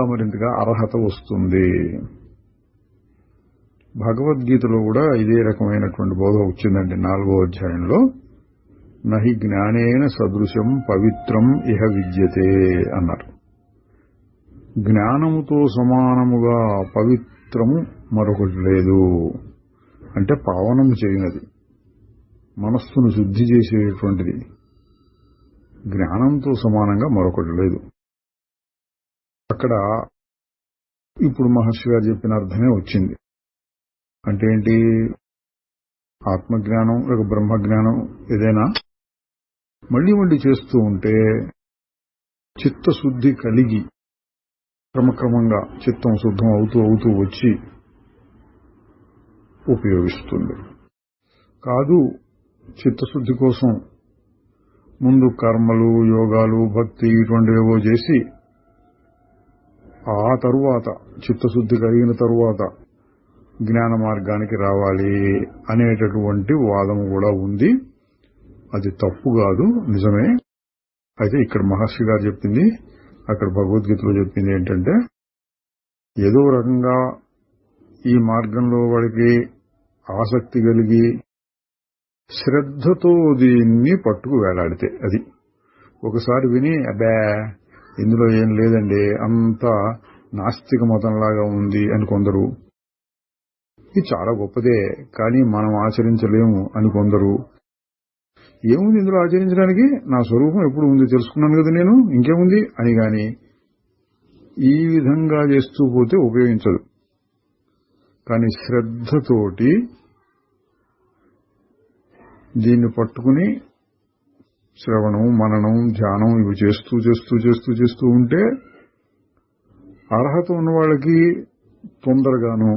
అర్హత వస్తుంది. భగవద్గీతలో కూడా ఇదే రకమైనటువంటి బోధ వచ్చిందండి. 4వ అధ్యాయంలో నహి జ్ఞానేన సదృశం పవిత్రం ఇహ విద్యతే అన్నారు. జ్ఞానముతో సమానముగా పవిత్రము మరొకటి లేదు. అంటే పావనము చేయనది, మనస్సును శుద్ధి చేసేటువంటిది జ్ఞానంతో సమానంగా మరొకటి లేదు. అక్కడ ఇప్పుడు మహర్షి గారు చెప్పిన అర్థమే వచ్చింది. అంటే ఏంటి, ఆత్మజ్ఞానం లేక బ్రహ్మజ్ఞానం ఏదైనా మళ్లీ చేస్తూ ఉంటే చిత్తశుద్ధి కలిగి క్రమక్రమంగా చిత్తం శుద్ధం అవుతూ వచ్చి ఉపయోగిస్తుంది. కాదు, చిత్తశుద్ధి కోసం ముందు కర్మలు, యోగాలు, భక్తి ఇటువంటివేవో చేసి ఆ తరువాత చిత్తశుద్ధి కలిగిన తరువాత జ్ఞాన మార్గానికి రావాలి అనేటటువంటి వాదము కూడా ఉంది. అది తప్పు కాదు, నిజమే. అయితే ఇక్కడ మహర్షి గారు చెప్పింది, అక్కడ భగవద్గీతలో చెప్పింది ఏంటంటే, ఏదో రకంగా ఈ మార్గంలో వాడికి ఆసక్తి కలిగి శ్రద్ధతో దీన్ని పట్టుకు వేలాడితే, అది ఒకసారి విని అబ్బా ఇందులో ఏం లేదండి, అంతా నాస్తిక మతంలాగా ఉంది అని కొందరు, ఇది చాలా గొప్పదే కానీ మనం ఆచరించలేము అని కొందరు. ఏముంది ఇందులో ఆచరించడానికి, నా స్వరూపం ఎప్పుడు ఉంది తెలుసుకున్నాను కదా నేను, ఇంకేముంది అని గాని ఈ విధంగా చేస్తూ పోతే ఉపయోగించదు. కానీ శ్రద్ధతోటి దీన్ని పట్టుకుని శ్రవణం, మననం, ధ్యానం ఇవి చేస్తూ చేస్తూ చేస్తూ చేస్తూ ఉంటే అర్హత ఉన్న వాళ్ళకి తొందరగాను,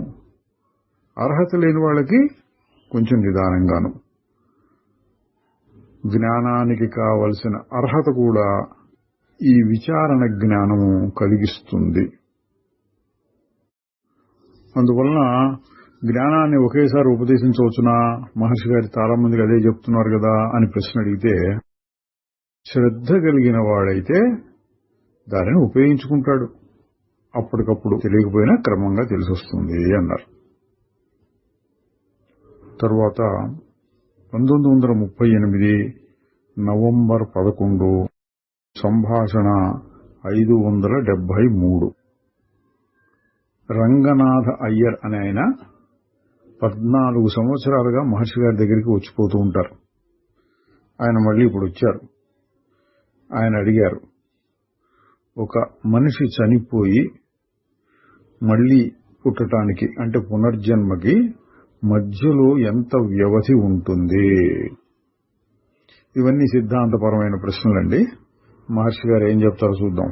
అర్హత లేని వాళ్ళకి కొంచెం నిదానంగాను. జ్ఞానానికి కావలసిన అర్హత కూడా ఈ విచారణ జ్ఞానము కలిగిస్తుంది. అందువలన జ్ఞానాన్ని ఒకేసారి ఉపదేశించవచ్చునా, మహర్షి గారి చాలా మందికి అదే చెప్తున్నారు కదా అని ప్రశ్న అడిగితే, శ్రద్ధ కలిగిన వాడైతే దానిని ఉపయోగించుకుంటాడు, అప్పటికప్పుడు తెలియకపోయినా క్రమంగా తెలిసొస్తుంది అన్నారు. తరువాత 1938 నవంబర్ 11 సంభాషణ 573. రంగనాథ అయ్యర్ అనే ఆయన 14 సంవత్సరాలుగా మహర్షి గారి దగ్గరికి వచ్చిపోతూ ఉంటారు. ఆయన మళ్ళీ ఇప్పుడు వచ్చారు. ఆయన అడిగారు, ఒక మనిషి చనిపోయి మళ్ళీ పుట్టడానికి అంటే పునర్జన్మకి మధ్యలో ఎంత వ్యవధి ఉంటుంది? ఇవన్నీ సిద్ధాంతపరమైన ప్రశ్నలండి. మహర్షి గారు ఏం చెప్తారో చూద్దాం.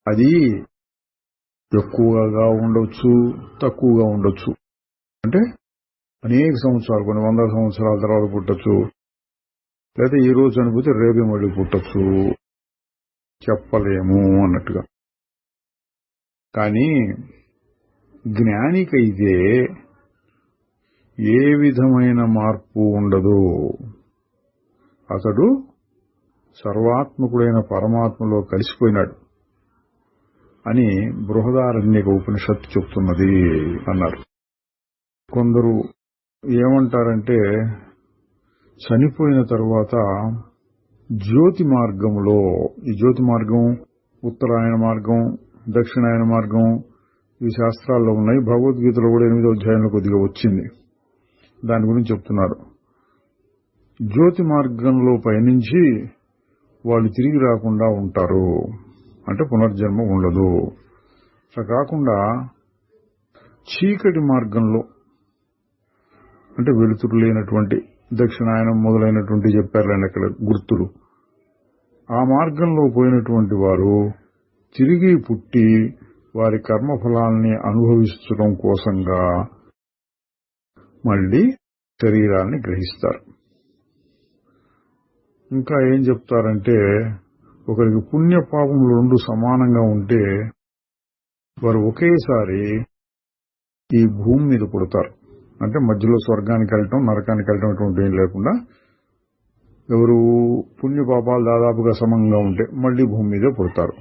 అది ఎక్కువగా ఉండొచ్చు, తక్కువగా ఉండొచ్చు. అంటే అనేక సంవత్సరాలు, కొన్ని 100 సంవత్సరాల తర్వాత పుట్టొచ్చు, లేదా ఈ రోజు చనిపోతే రేపే మళ్ళీ పుట్టొచ్చు, చెప్పలేము అన్నట్టుగా. కానీ జ్ఞానికైతే ఏ విధమైన మార్పు ఉండదు. అతడు సర్వాత్మకుడైన పరమాత్మలో కలిసిపోయినాడు అని బృహదారణ్యక ఉపనిషత్తు చెప్తున్నది అన్నారు. కొందరు ఏమంటారంటే, చనిపోయిన తరువాత జ్యోతి మార్గంలో, ఈ జ్యోతి మార్గం ఉత్తరాయణ మార్గం, దక్షిణాయన మార్గం, ఈ శాస్త్రాల్లో ఉన్నాయి. భగవద్గీతలో కూడా 8వ అధ్యాయంలో కొద్దిగా వచ్చింది, దాని గురించి చెప్తున్నారు. జ్యోతి మార్గంలో పయనించి వాళ్ళు తిరిగి రాకుండా ఉంటారు, అంటే పునర్జన్మ ఉండదు. అట్లా కాకుండా చీకటి మార్గంలో, అంటే వెలుతురు లేనటువంటి దక్షిణాయనం మొదలైనటువంటి చెప్పారులేండి అక్కడ గుర్తులు, ఆ మార్గంలో పోయినటువంటి వారు తిరిగి పుట్టి వారి కర్మఫలాల్ని అనుభవించడం కోసంగా మళ్ళీ శరీరాన్ని గ్రహిస్తారు. ఇంకా ఏం చెప్తారంటే, ఒకరికి పుణ్యపాపములు రెండు సమానంగా ఉంటే వారు ఒకేసారి ఈ భూమి మీద పుడతారు. అంటే మధ్యలో స్వర్గానికి వెళ్ళటం, నరకానికి వెళ్ళటం అటువంటి ఏం లేకుండా, ఎవరు పుణ్యపాపాలు దాదాపుగా సమంగా ఉంటే మళ్లీ భూమి మీదే పుడతారు.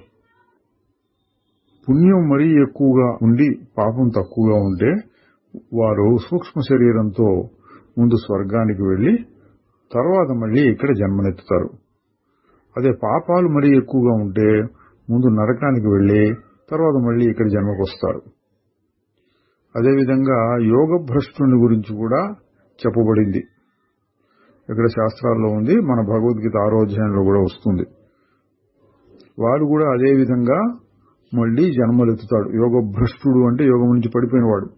పుణ్యం మరీ ఎక్కువగా ఉండి పాపం తక్కువగా ఉంటే వారు సూక్ష్మ శరీరంతో ముందు స్వర్గానికి వెళ్లి తర్వాత మళ్లీ ఇక్కడ జన్మనెత్తుతారు. అదే పాపాలు మరీ ఎక్కువగా ఉంటే ముందు నరకానికి వెళ్లి తర్వాత మళ్లీ ఇక్కడ జన్మకొస్తారు. అదేవిధంగా యోగ భ్రష్టుని గురించి కూడా చెప్పబడింది. ఇక్కడ శాస్త్రాల్లో ఉంది, మన భగవద్గీత 6వ అధ్యాయంలో కూడా వస్తుంది. వాడు కూడా అదే విధంగా మళ్లీ జన్మలెత్తుతాడు. యోగ భ్రష్టుడు అంటే యోగం నుంచి పడిపోయినవాడు.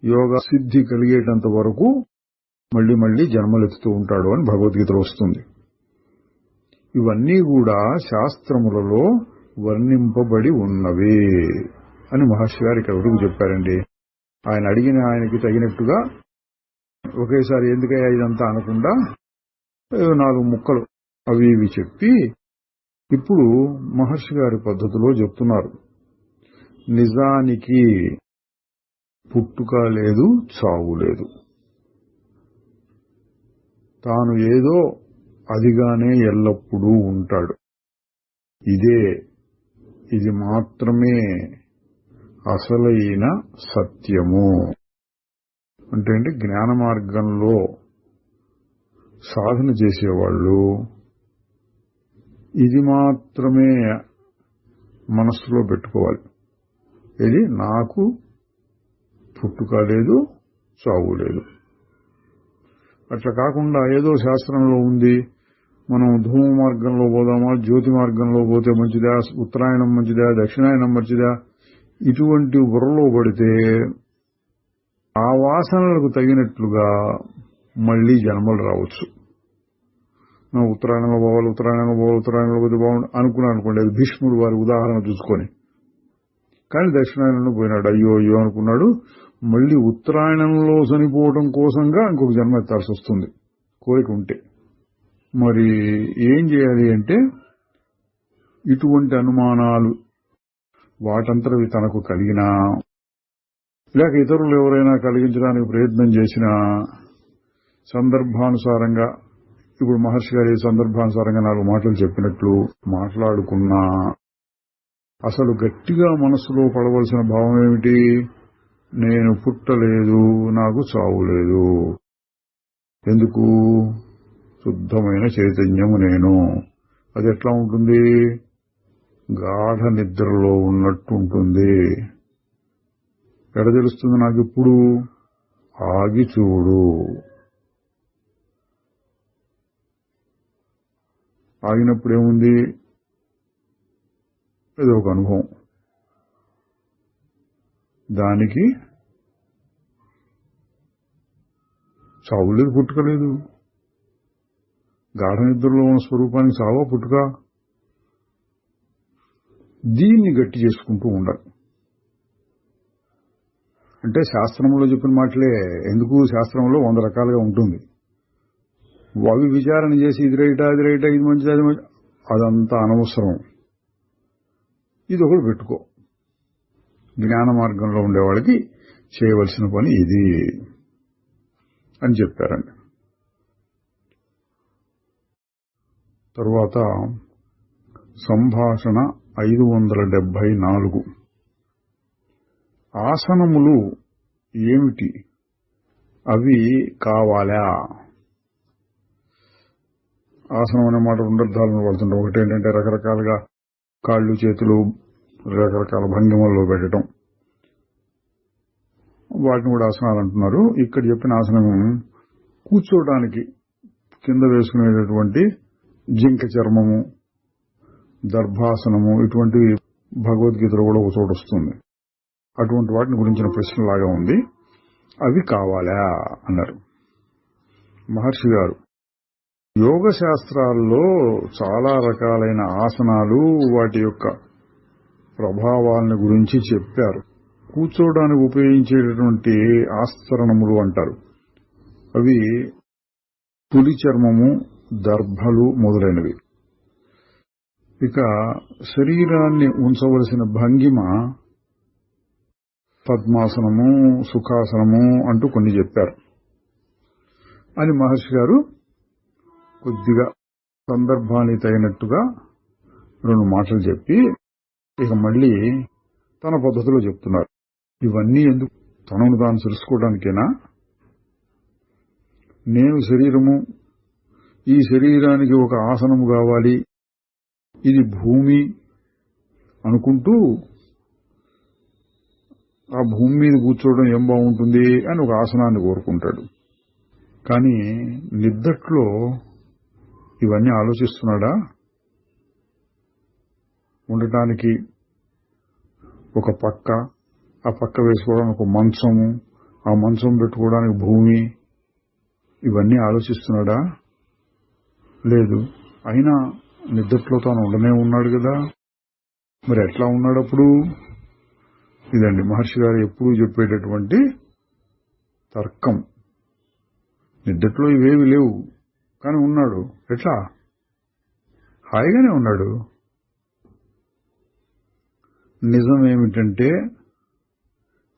యోగ సిద్ధి కలిగేటంత వరకు మళ్లీ మళ్లీ జన్మలెత్తుతూ ఉంటాడు అని భగవద్గీతలో వస్తుంది. ఇవన్నీ కూడా శాస్త్రములలో వర్ణింపబడి ఉన్నవి అని మహర్షి గారు ఇక్కడ వరకు చెప్పారండి. ఆయన అడిగిన ఆయనకి తగినట్టుగా ఒకేసారి ఎందుకయ్యా ఇదంతా అనకుండా 4 ముక్కలు అవి ఇవి చెప్పి ఇప్పుడు మహర్షి గారి పద్ధతిలో చెప్తున్నారు. నిజానికి పుట్టుక లేదు, చావు లేదు. తాను ఏదో అదిగానే ఎల్లప్పుడూ ఉంటాడు. ఇది మాత్రమే అసలైన సత్యము. అంటే జ్ఞాన మార్గంలో సాధన చేసేవాళ్ళు ఇది మాత్రమే మనస్సులో పెట్టుకోవాలి. ఇది నాకు పుట్టుక లేదు, చావు లేదు. అట్లా కాకుండా ఏదో శాస్త్రంలో ఉంది, మనం ధూమ మార్గంలో పోదామా, జ్యోతి మార్గంలో పోతే మంచిదా, ఉత్తరాయణం మంచిదా, దక్షిణాయనం మంచిదా, ఇటువంటి బుర్రలో పడితే ఆ వాసనలకు తగినట్లుగా మళ్లీ జన్మలు రావచ్చు. ఉత్తరాయణంలో పోవాలి, ఉత్తరాయణంలో పోతే బాగుండు అనుకున్నాను అనుకోండి. అది భీష్ముడు వారి ఉదాహరణ చూసుకొని. కానీ దక్షిణాయనంలో పోయినాడు, అయ్యో అయ్యో అనుకున్నాడు. మళ్లీ ఉత్తరాయణంలో చనిపోవడం కోసంగా ఇంకొక జన్మ ఎత్తాల్సి వస్తుంది కోరిక ఉంటే. మరి ఏం చేయాలి అంటే, ఇటువంటి అనుమానాలు వాటంతరవి తనకు కలిగినా, లేక ఇతరులు ఎవరైనా కలిగించడానికి ప్రయత్నం చేసినా, సందర్భానుసారంగా ఇప్పుడు మహర్షి గారి సందర్భానుసారంగా 4 మాటలు చెప్పినట్లు మాట్లాడుకున్నా, అసలు గట్టిగా మనస్సులో పడవలసిన భావం ఏమిటి? నేను పుట్టలేదు, నాకు చావు లేదు. ఎందుకు? శుద్ధమైన చైతన్యము నేను. అది ఎట్లా ఉంటుంది? గాఢ నిద్రలో ఉన్నట్టు ఉంటుంది. ఎడ తెలుస్తుంది నాకు ఇప్పుడు? ఆగి చూడు. ఆగినప్పుడు ఏముంది? ఏదో ఒక అనుభవం. దానికి చావు లేదు, పుట్టుకలేదు. గాఢ నిద్రలో ఉన్న స్వరూపానికి చావా పుట్టుక? దీన్ని గట్టి చేసుకుంటూ ఉండాలి. అంటే శాస్త్రంలో చెప్పిన మాటలే ఎందుకు? శాస్త్రంలో 100 రకాలుగా ఉంటుంది. అవి విచారణ చేసి ఇది రైటా, అది రైటా, ఇది మంచిది, అది మంచి, అదంతా అనవసరం. ఇది ఒకటి పెట్టుకో. జ్ఞాన మార్గంలో ఉండేవాడికి చేయవలసిన పని ఇది అని చెప్పారండి. తరువాత సంభాషణ 574. ఆసనములు ఏమిటి? అవి కావాలా? ఆసనం అనే మాట 2 అర్థాలను పడుతుంటాం. ఒకటి ఏంటంటే రకరకాలుగా కాళ్ళు చేతులు రకరకాల భంగిమల్లో పెట్టడం, వాటిని కూడా ఆసనాలు అంటున్నారు. ఇక్కడ చెప్పిన ఆసనం కూర్చోవడానికి కింద వేసుకునేటటువంటి జింక చర్మము, దర్భాసనము, ఇటువంటివి భగవద్గీతలో కూడా ఒక చోటు వస్తుంది. అటువంటి వాటిని గురించిన ప్రశ్నలాగా ఉంది. అవి కావాలా అన్నారు మహర్షి గారు. యోగ శాస్త్రాల్లో చాలా రకాలైన ఆసనాలు, వాటి యొక్క ప్రభావాలను గురించి చెప్పారు. కూర్చోవడానికి ఉపయోగించేటటువంటి ఆస్తరణములు అంటారు. అవి పులి చర్మము, దర్భలు మొదలైనవి. ఇక శరీరాన్ని ఉంచవలసిన భంగిమ పద్మాసనము, సుఖాసనము అంటూ కొన్ని చెప్పారు అని మహర్షి గారు కొద్దిగా సందర్భానికి తగినట్టుగా 2 మాటలు చెప్పి ఇక మళ్లీ తన పద్ధతిలో చెప్తున్నారు. ఇవన్నీ ఎందుకు? తనను తాను తెలుసుకోవడానికేనా? నేను శరీరము, ఈ శరీరానికి ఒక ఆసనము కావాలి, ఇది భూమి అనుకుంటూ ఆ భూమి మీద కూర్చోవడం ఏం బాగుంటుంది అని ఒక ఆసనాన్ని కోరుకుంటాడు. కానీ నిద్దట్లో ఇవన్నీ ఆలోచిస్తున్నాడా? ఉండటానికి ఒక పక్క, ఆ పక్క వేసుకోవడానికి ఒక మంచము, ఆ మంచం పెట్టుకోవడానికి భూమి, ఇవన్నీ ఆలోచిస్తున్నాడా? లేదు. అయినా నిద్దట్లో తాను ఉండనే ఉన్నాడు కదా. మరి ఎట్లా ఉన్నాడు అప్పుడు? ఇదండి మహర్షి గారు ఎప్పుడూ చెప్పేటటువంటి తర్కం. నిద్దట్లో ఇవేవి లేవు, కానీ ఉన్నాడు. ఎట్లా? హాయిగానే ఉన్నాడు. నిజమేమిటంటే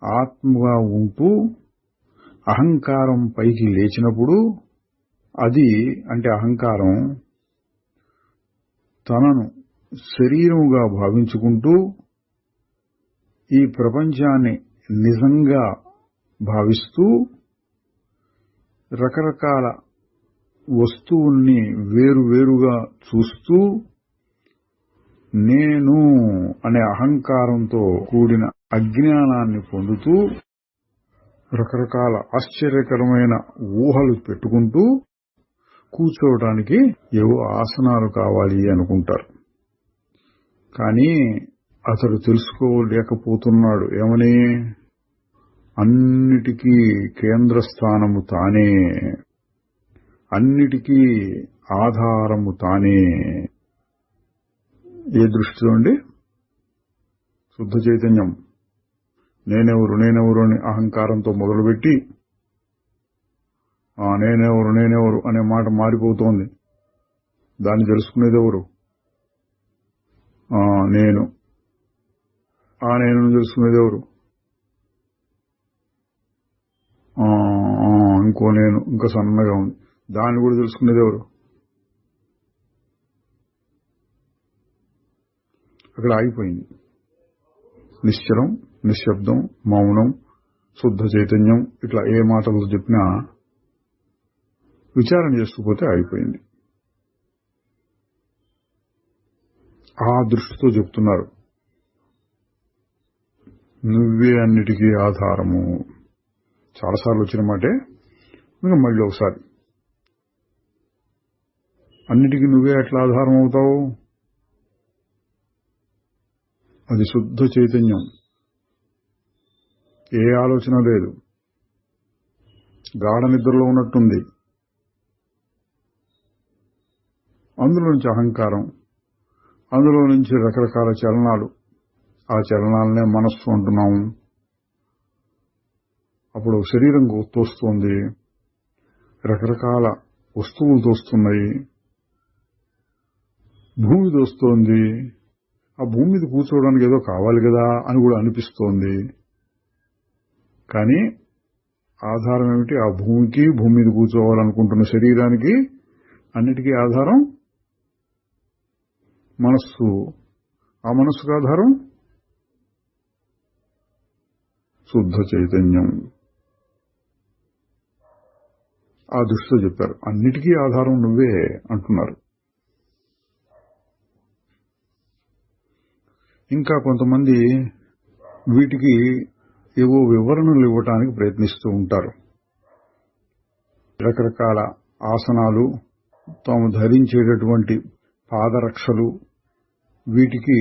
ఆత్మగా ఉంటూ అహంకారం పైకి లేచినప్పుడు, అది అంటే అహంకారం తనను శరీరముగా భావించుకుంటూ ఈ ప్రపంచాన్ని నిజంగా భావిస్తూ రకరకాల వస్తువుల్ని వేరువేరుగా చూస్తూ నేను అనే అహంకారంతో కూడిన అజ్ఞానాన్ని పొందుతూ రకరకాల ఆశ్చర్యకరమైన ఊహలు పెట్టుకుంటూ కూర్చోవడానికి ఏవో ఆసనాలు కావాలి అనుకుంటారు. కానీ అతడు తెలుసుకోలేకపోతున్నాడు ఏమని, అన్నిటికీ కేంద్ర స్థానము తానే, అన్నిటికీ ఆధారము తానే. ఏ దృష్టితో అండి? శుద్ధ చైతన్యం నేనెవరు నేనెవరు అని అహంకారంతో మొదలుపెట్టి నేనెవరు అనే మాట మారిపోతోంది. దాన్ని తెలుసుకునేది ఎవరు? నేను. నేను తెలుసుకునేది ఎవరు? ఇంకో నేను ఇంకా సన్నగా ఉంది, దాన్ని కూడా తెలుసుకునేది ఎవరు? అక్కడ ఆగిపోయింది. నిశ్చలం, నిశ్శబ్దం, మౌనం, శుద్ధ చైతన్యం, ఇట్లా ఏ మాటలు చెప్పినా విచారణ చేసుకుపోతే ఆగిపోయింది. ఆ దృష్టితో చెప్తున్నారు, నువ్వే అన్నిటికీ ఆధారము. చాలాసార్లు వచ్చిన మాటే, ఇంకా మళ్ళీ ఒకసారి, అన్నిటికీ నువ్వే ఎట్లా ఆధారం అవుతావు? అది శుద్ధ చైతన్యం, ఏ ఆలోచన లేదు, గాఢ నిద్రలో ఉన్నట్టుంది. అందులో నుంచి అహంకారం, అందులో నుంచి రకరకాల చలనాలు, ఆ చలనాలనే మనస్సు అంటున్నాము. అప్పుడు శరీరం తోస్తోంది, రకరకాల వస్తువులు తోస్తున్నాయి, భూమి తోస్తోంది. ఆ భూమి మీద కూర్చోవడానికి ఏదో కావాలి కదా అని కూడా అనిపిస్తోంది. కానీ ఆధారం ఏమిటి? ఆ భూమికి, భూమి మీద కూర్చోవాలనుకుంటున్న శరీరానికి అన్నిటికీ ఆధారం మనస్సు. ఆ మనస్సుకు ఆధారం శుద్ధ చైతన్యం. ఆ దృష్టితో చెప్పారు, అన్నిటికీ ఆధారం నువ్వే అంటున్నారు. ఇంకా కొంతమంది వీటికి ఏవో వివరణలు ఇవ్వటానికి ప్రయత్నిస్తూ ఉంటారు. రకరకాల ఆసనాలు, తాము ధరించేటటువంటి పాదరక్షలు, వీటికి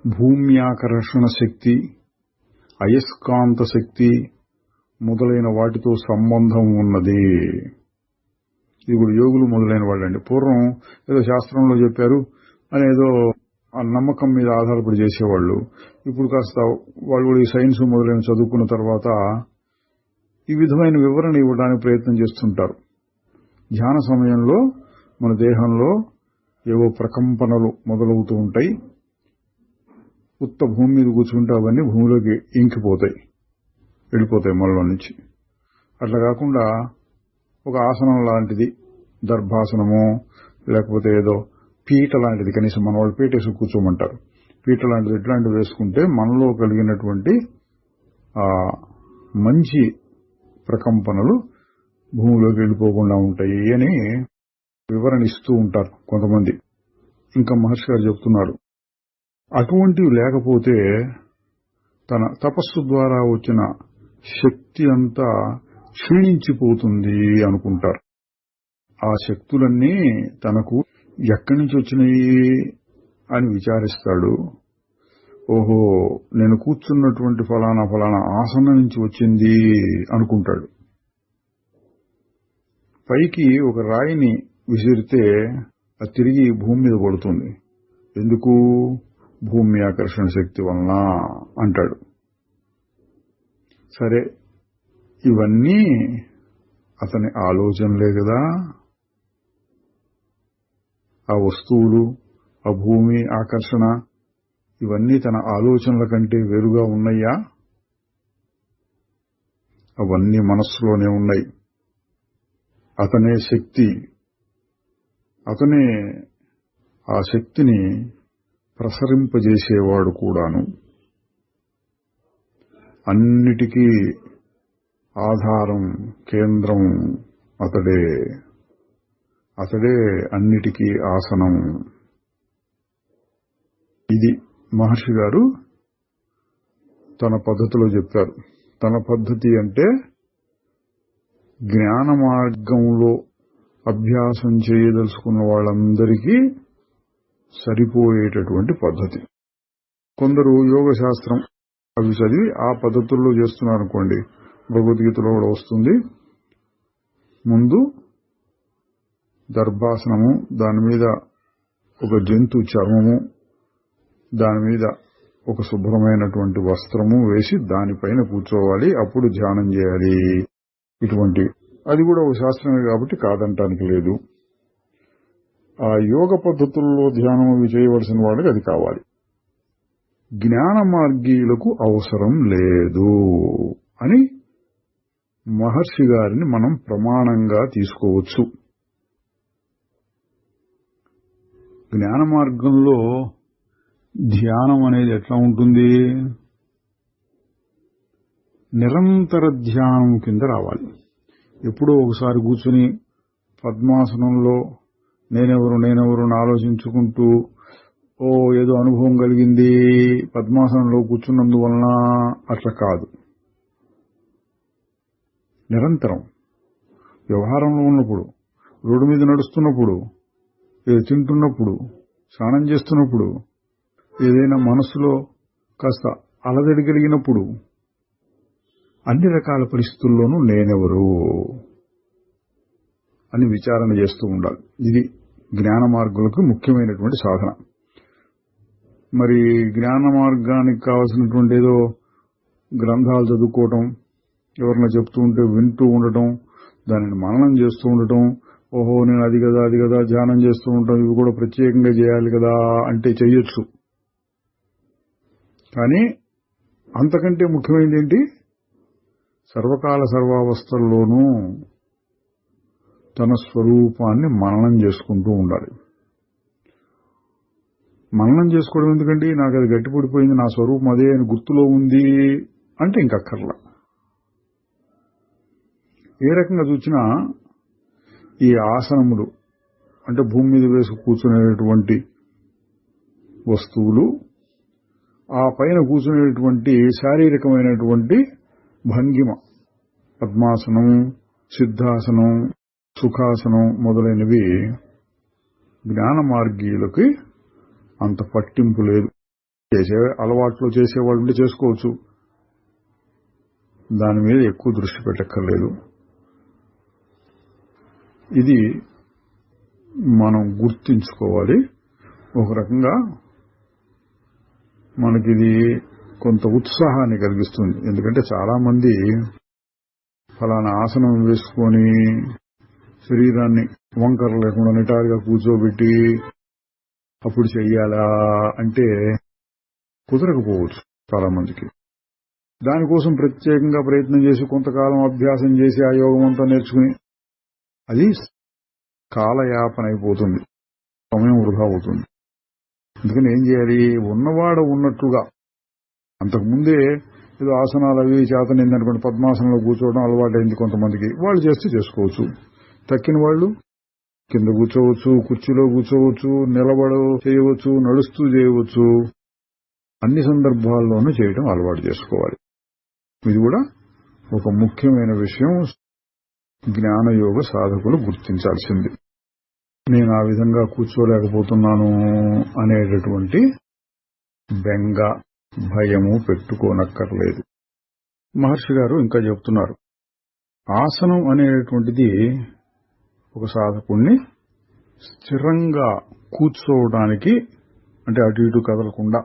భూమ్యాకర్షణ శక్తి, అయస్కాంత శక్తి మొదలైన వాటితో సంబంధం ఉన్నది. ఇది కూడా యోగులు మొదలైన వాళ్ళండి. పూర్వం ఏదో శాస్త్రంలో చెప్పారు అనేదో ఆ నమ్మకం మీద ఆధారపడి చేసేవాళ్ళు. ఇప్పుడు కాస్త వాళ్ళు కూడా ఈ సైన్స్ మొదలైన చదువుకున్న తర్వాత ఈ విధమైన వివరణ ఇవ్వడానికి ప్రయత్నం చేస్తుంటారు. ధ్యాన సమయంలో మన దేహంలో ఏవో ప్రకంపనలు మొదలవుతూ ఉంటాయి. ఉత్త భూమి మీద కూర్చుంటే అవన్నీ భూమిలోకి ఇంకిపోతాయి, వెళ్ళిపోతాయి మనలో నుంచి. అట్లా కాకుండా ఒక ఆసనం లాంటిది, దర్భాసనమో లేకపోతే ఏదో పీట లాంటిది, కనీసం మన వాళ్ళు పీట వేసి కూర్చోమంటారు, పీట లాంటిది ఇట్లాంటివి వేసుకుంటే మనలో కలిగినటువంటి మంచి ప్రకంపనలు భూమిలోకి వెళ్ళిపోకుండా ఉంటాయి అని వివరణ ఇస్తూ ఉంటారు కొంతమంది. ఇంకా మహర్షి గారు చెప్తున్నారు, అటువంటివి లేకపోతే తన తపస్సు ద్వారా వచ్చిన శక్తి అంతా క్షీణించిపోతుంది అనుకుంటారు. ఆ శక్తులన్నీ తనకు ఎక్కడి నుంచి వచ్చినాయి అని విచారిస్తాడు. ఓహో, నేను కూర్చున్నటువంటి ఫలానా ఫలానా ఆసనం నుంచి వచ్చింది అనుకుంటాడు. పైకి ఒక రాయిని విసిరితే అది తిరిగి భూమి మీద పడుతుంది. ఎందుకు? భూమి ఆకర్షణ శక్తి వలన అంటాడు. సరే, ఇవన్నీ అతని ఆలోచనలే కదా. ఆ వస్తువులు, ఆ భూమి ఆకర్షణ, ఇవన్నీ తన ఆలోచనల కంటే వేరుగా ఉన్నాయా? అవన్నీ మనస్సులోనే ఉన్నాయి. అతనే శక్తి, అతనే ఆ శక్తిని ప్రసరింపజేసేవాడు కూడాను. అన్నిటికీ ఆధారం, కేంద్రం అతడే. అతడే అన్నిటికీ ఆసనం. ఇది మహర్షి గారు తన పద్ధతిలో చెప్పారు. తన పద్ధతి అంటే జ్ఞాన మార్గంలో అభ్యాసం చేయదలుచుకున్న వాళ్ళందరికీ సరిపోయేటటువంటి పద్ధతి. కొందరు యోగ శాస్త్రం అవి చదివి ఆ పద్ధతుల్లో చేస్తున్నారనుకోండి, భగవద్గీతలో కూడా వస్తుంది. ముందు దర్భాసనము, దాని మీద ఒక జంతు చర్మము, దాని మీద ఒక శుభ్రమైనటువంటి వస్త్రము వేసి దానిపైన కూర్చోవాలి, అప్పుడు ధ్యానం చేయాలి. ఇటువంటి అది కూడా ఒక శాస్త్రమే కాబట్టి కాదంటానికి లేదు. ఆ యోగ పద్ధతుల్లో ధ్యానం అవి చేయవలసిన వాళ్ళకి అది కావాలి. జ్ఞాన మార్గీయులకు అవసరం లేదు అని మహర్షి గారిని మనం ప్రమాణంగా తీసుకోవచ్చు. జ్ఞాన మార్గంలో ధ్యానం అనేది ఎట్లా ఉంటుంది? నిరంతర ధ్యానం కింద రావాలి. ఎప్పుడో ఒకసారి కూర్చుని పద్మాసనంలో నేనెవరు ఆలోచించుకుంటూ ఏదో అనుభవం కలిగింది పద్మాసనంలో కూర్చున్నందువలన అట్లా కాదు. నిరంతరం వ్యవహారంలో ఉన్నప్పుడు, రోడ్డు మీద నడుస్తున్నప్పుడు, ఏదో తింటున్నప్పుడు, స్నానం చేస్తున్నప్పుడు, ఏదైనా మనసులో కాస్త అలజడి కలిగినప్పుడు, అన్ని రకాల పరిస్థితుల్లోనూ నేనెవరు అని విచారణ చేస్తూ ఉండాలి. ఇది జ్ఞాన మార్గులకు ముఖ్యమైనటువంటి సాధన. మరి జ్ఞాన మార్గానికి కావాల్సినటువంటి ఏదో గ్రంథాలు చదువుకోవటం, ఎవరైనా చెప్తూ ఉంటే వింటూ ఉండటం, దానిని మననం చేస్తూ ఉండటం, ఓహో నేను అది కదా ధ్యానం చేస్తూ ఉంటాం, ఇవి కూడా ప్రత్యేకంగా చేయాలి కదా అంటే చెయ్యొచ్చు. కానీ అంతకంటే ముఖ్యమైనది ఏంటి? సర్వకాల సర్వావస్థల్లోనూ తన స్వరూపాన్ని మననం చేసుకుంటూ ఉండాలి. మననం చేసుకోవడం ఎందుకండి? నాకు అది గట్టిపడిపోయింది, నా స్వరూపం అదే అని గుర్తులో ఉంది అంటే ఇంకక్కర్లా. ఏ రకంగా చూసినా ఈ ఆసనములు అంటే భూమి మీద వేసి కూర్చునేటువంటి వస్తువులు, ఆ పైన కూర్చునేటువంటి శారీరకమైనటువంటి భంగిమ, పద్మాసనం, సిద్ధాసనం, సుఖాసనం మొదలైనవి జ్ఞాన మార్గీయులకి అంత పట్టింపు లేదు. అలవాట్లో చేసేవాళ్ళు ఉంటే చేసుకోవచ్చు, దాని మీద ఎక్కువ దృష్టి పెట్టక్కర్లేదు. ఇది మనం గుర్తించుకోవాలి. ఒక రకంగా మనకిది కొంత ఉత్సాహాన్ని కలిగిస్తుంది. ఎందుకంటే చాలా మంది ఫలానా ఆసనం వేసుకొని శరీరాన్ని వంకర లేకుండా నిటారుగా కూర్చోబెట్టి అప్పుడు చెయ్యాలా అంటే కుదరకపోవచ్చు చాలా మందికి. దానికోసం ప్రత్యేకంగా ప్రయత్నం చేసి కొంతకాలం అభ్యాసం చేసి ఆ యోగం అంతా నేర్చుకుని అది కాలయాపన అయిపోతుంది, సమయం వృధా అవుతుంది. అందుకని ఏం చేయాలి? ఉన్నవాడు ఉన్నట్లుగా, అంతకుముందే ఏదో ఆసనాలు అవి చేతనైందనుకోండి, పద్మాసనంలో కూర్చోవడం అలవాటైంది కొంతమందికి, వాళ్ళు చేస్తే చేసుకోవచ్చు. తక్కిన వాళ్ళు కింద కూర్చోవచ్చు, కుర్చీలో కూర్చోవచ్చు, నిలబడ చేయవచ్చు, నడుస్తూ చేయవచ్చు. అన్ని సందర్భాల్లోనూ చేయడం అలవాటు చేసుకోవాలి. ఇది కూడా ఒక ముఖ్యమైన విషయం, జ్ఞానయోగ సాధకులు గుర్తించాల్సింది. నేను ఆ విధంగా కూర్చోలేకపోతున్నాను అనేటటువంటి బెంగ, భయము పెట్టుకోనక్కర్లేదు. మహర్షి గారు ఇంకా చెప్తున్నారు, ఆసనం అనేటువంటిది ఒక సాధకుణ్ణి స్థిరంగా కూర్చోవడానికి, అంటే అటు ఇటు కదలకుండా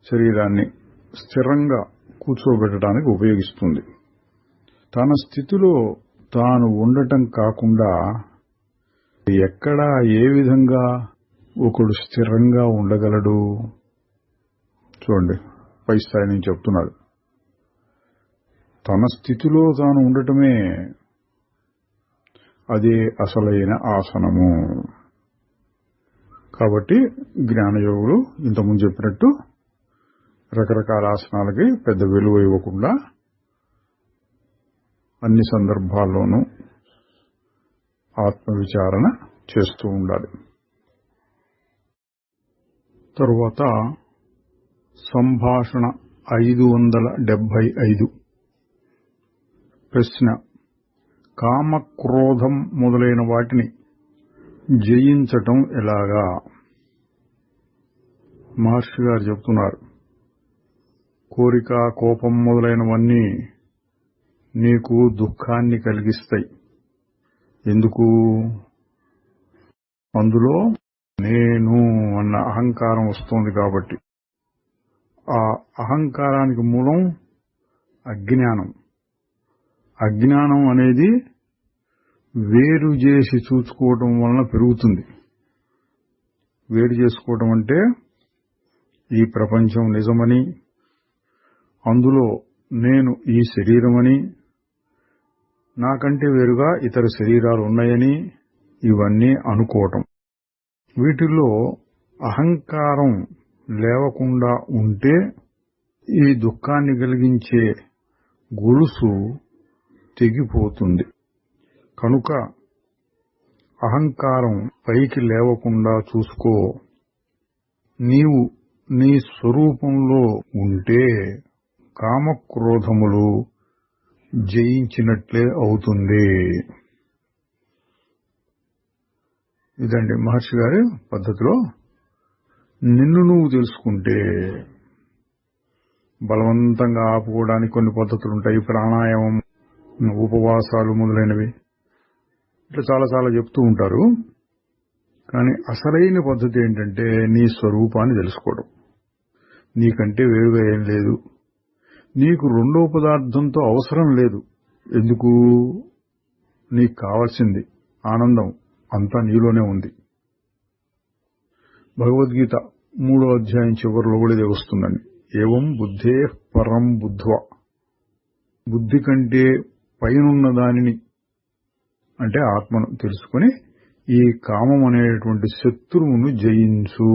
శరీరాన్ని స్థిరంగా కూర్చోబెట్టడానికి ఉపయోగిస్తుంది. తన స్థితిలో తాను ఉండటం కాకుండా ఎక్కడా ఏ విధంగా ఒకడు స్థిరంగా ఉండగలడు? చూడండి, పై స్థాయి నుంచి చెప్తున్నాడు. తన స్థితిలో తాను ఉండటమే అదే అసలైన ఆసనము. కాబట్టి జ్ఞానయోగులు ఇంతకుముందు చెప్పినట్టు రకరకాల ఆసనాలకి పెద్ద విలువ ఇవ్వకుండా అన్ని సందర్భాల్లోనూ ఆత్మవిచారణ చేస్తూ ఉండాలి. తరువాత సంభాషణ 575 ప్రశ్న: కామక్రోధం మొదలైన వాటిని జయించటం ఎలాగా? మహర్షి గారు చెప్తున్నారు, కోరిక, కోపం మొదలైనవన్నీ నీకు దుఃఖాన్ని కలిగిస్తాయి. ఎందుకు? అందులో నేను అన్న అహంకారం వస్తోంది కాబట్టి. ఆ అహంకారానికి మూలం అజ్ఞానం. అజ్ఞానం అనేది వేరు చేసి చూసుకోవటం వలన పెరుగుతుంది. వేరు చేసుకోవటం అంటే ఈ ప్రపంచం నిజమని, అందులో నేను ఈ శరీరమని, నాకంటే వేరుగా ఇతర శరీరాలు ఉన్నాయని ఇవన్నీ అనుకోవటం. వీటిల్లో అహంకారం లేవకుండా ఉంటే ఈ దుఃఖాన్ని కలిగించే గొలుసు తెగిపోతుంది. కనుక అహంకారం పైకి లేవకుండా చూసుకో. నీవు నీ స్వరూపంలో ఉంటే కామక్రోధములు జయించినట్లే అవుతుంది. ఇదండి మహర్షి గారి పద్ధతిలో. నిన్ను నువ్వు తెలుసుకుంటే బలవంతంగా ఆపుకోవడానికి కొన్ని పద్ధతులుంటాయి. ప్రాణాయామం, ఉపవాసాలు మొదలైనవి ఇట్లా చాలా చాలా చెప్తూ ఉంటారు. కానీ అసలైన పద్ధతి ఏంటంటే నీ స్వరూపాన్ని తెలుసుకోవడం. నీకంటే వేరుగా ఏం లేదు. నీకు రెండో పదార్థంతో అవసరం లేదు. ఎందుకు? నీకు కావాల్సింది ఆనందం అంతా నీలోనే ఉంది. భగవద్గీత 3వ అధ్యాయం చివరిలో కూడా ఇది వస్తుందండి. ఏవం బుద్ధే పరం బుద్ధ్వా. బుద్ధి కంటే పైనున్న దానిని అంటే ఆత్మను తెలుసుకుని ఈ కామం అనేటువంటి శత్రువును జయించు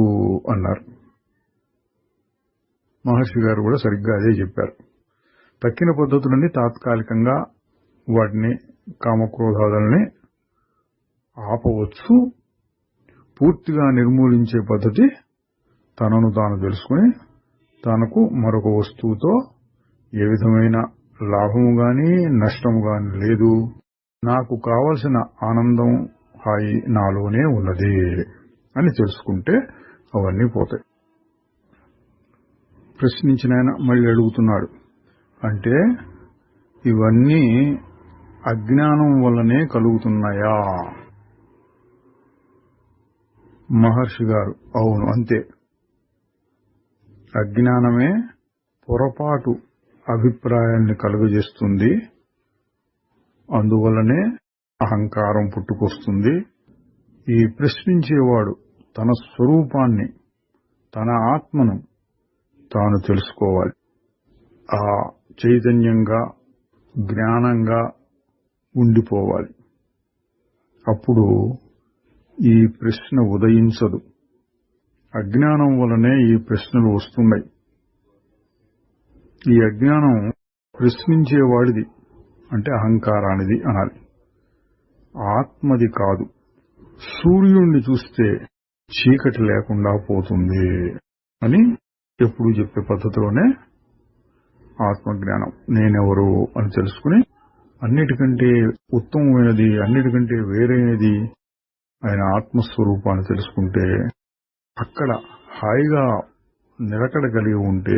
అన్నారు. మహర్షి గారు కూడా సరిగ్గా అదే చెప్పారు. తక్కిన పద్ధతులన్నీ తాత్కాలికంగా వాటిని, కామక్రోధాలని ఆపవచ్చు. పూర్తిగా నిర్మూలించే పద్ధతి తనను తాను తెలుసుకుని తనకు మరొక వస్తువుతో ఏ విధమైన లాభము గాని నష్టము గాని లేదు, నాకు కావలసిన ఆనందం, హాయి నాలోనే ఉన్నది అని తెలుసుకుంటే అవన్నీ పోతాయి. ప్రశ్నించిన ఆయన మళ్ళీ అడుగుతున్నాడు, అంటే ఇవన్నీ అజ్ఞానం వల్లనే కలుగుతున్నాయా? మహర్షి గారు, అవును అంతే. అజ్ఞానమే పొరపాటు అభిప్రాయాన్ని కలుగజేస్తుంది. అందువల్లనే అహంకారం పుట్టుకొస్తుంది. ఈ ప్రశ్నించేవాడు తన స్వరూపాన్ని, తన ఆత్మను తాను తెలుసుకోవాలి. ఆ చైతన్యంగా, జ్ఞానంగా ఉండిపోవాలి. అప్పుడు ఈ ప్రశ్న ఉదయించదు. అజ్ఞానం వలనే ఈ ప్రశ్నలు వస్తున్నాయి. ఈ అజ్ఞానం ప్రశ్నించేవాడిది, అంటే అహంకారానిది అనాలి, ఆత్మది కాదు. సూర్యుడిని చూస్తే చీకటి లేకుండా పోతుంది అని ఎప్పుడు చెప్పే పద్ధతిలోనే ఆత్మజ్ఞానం, నేనెవరు అని తెలుసుకుని అన్నిటికంటే ఉత్తమమైనది, అన్నిటికంటే వేరైనది ఆయన ఆత్మస్వరూపాన్ని తెలుసుకుంటే అక్కడ హాయిగా నిలకడ కలిగి ఉంటే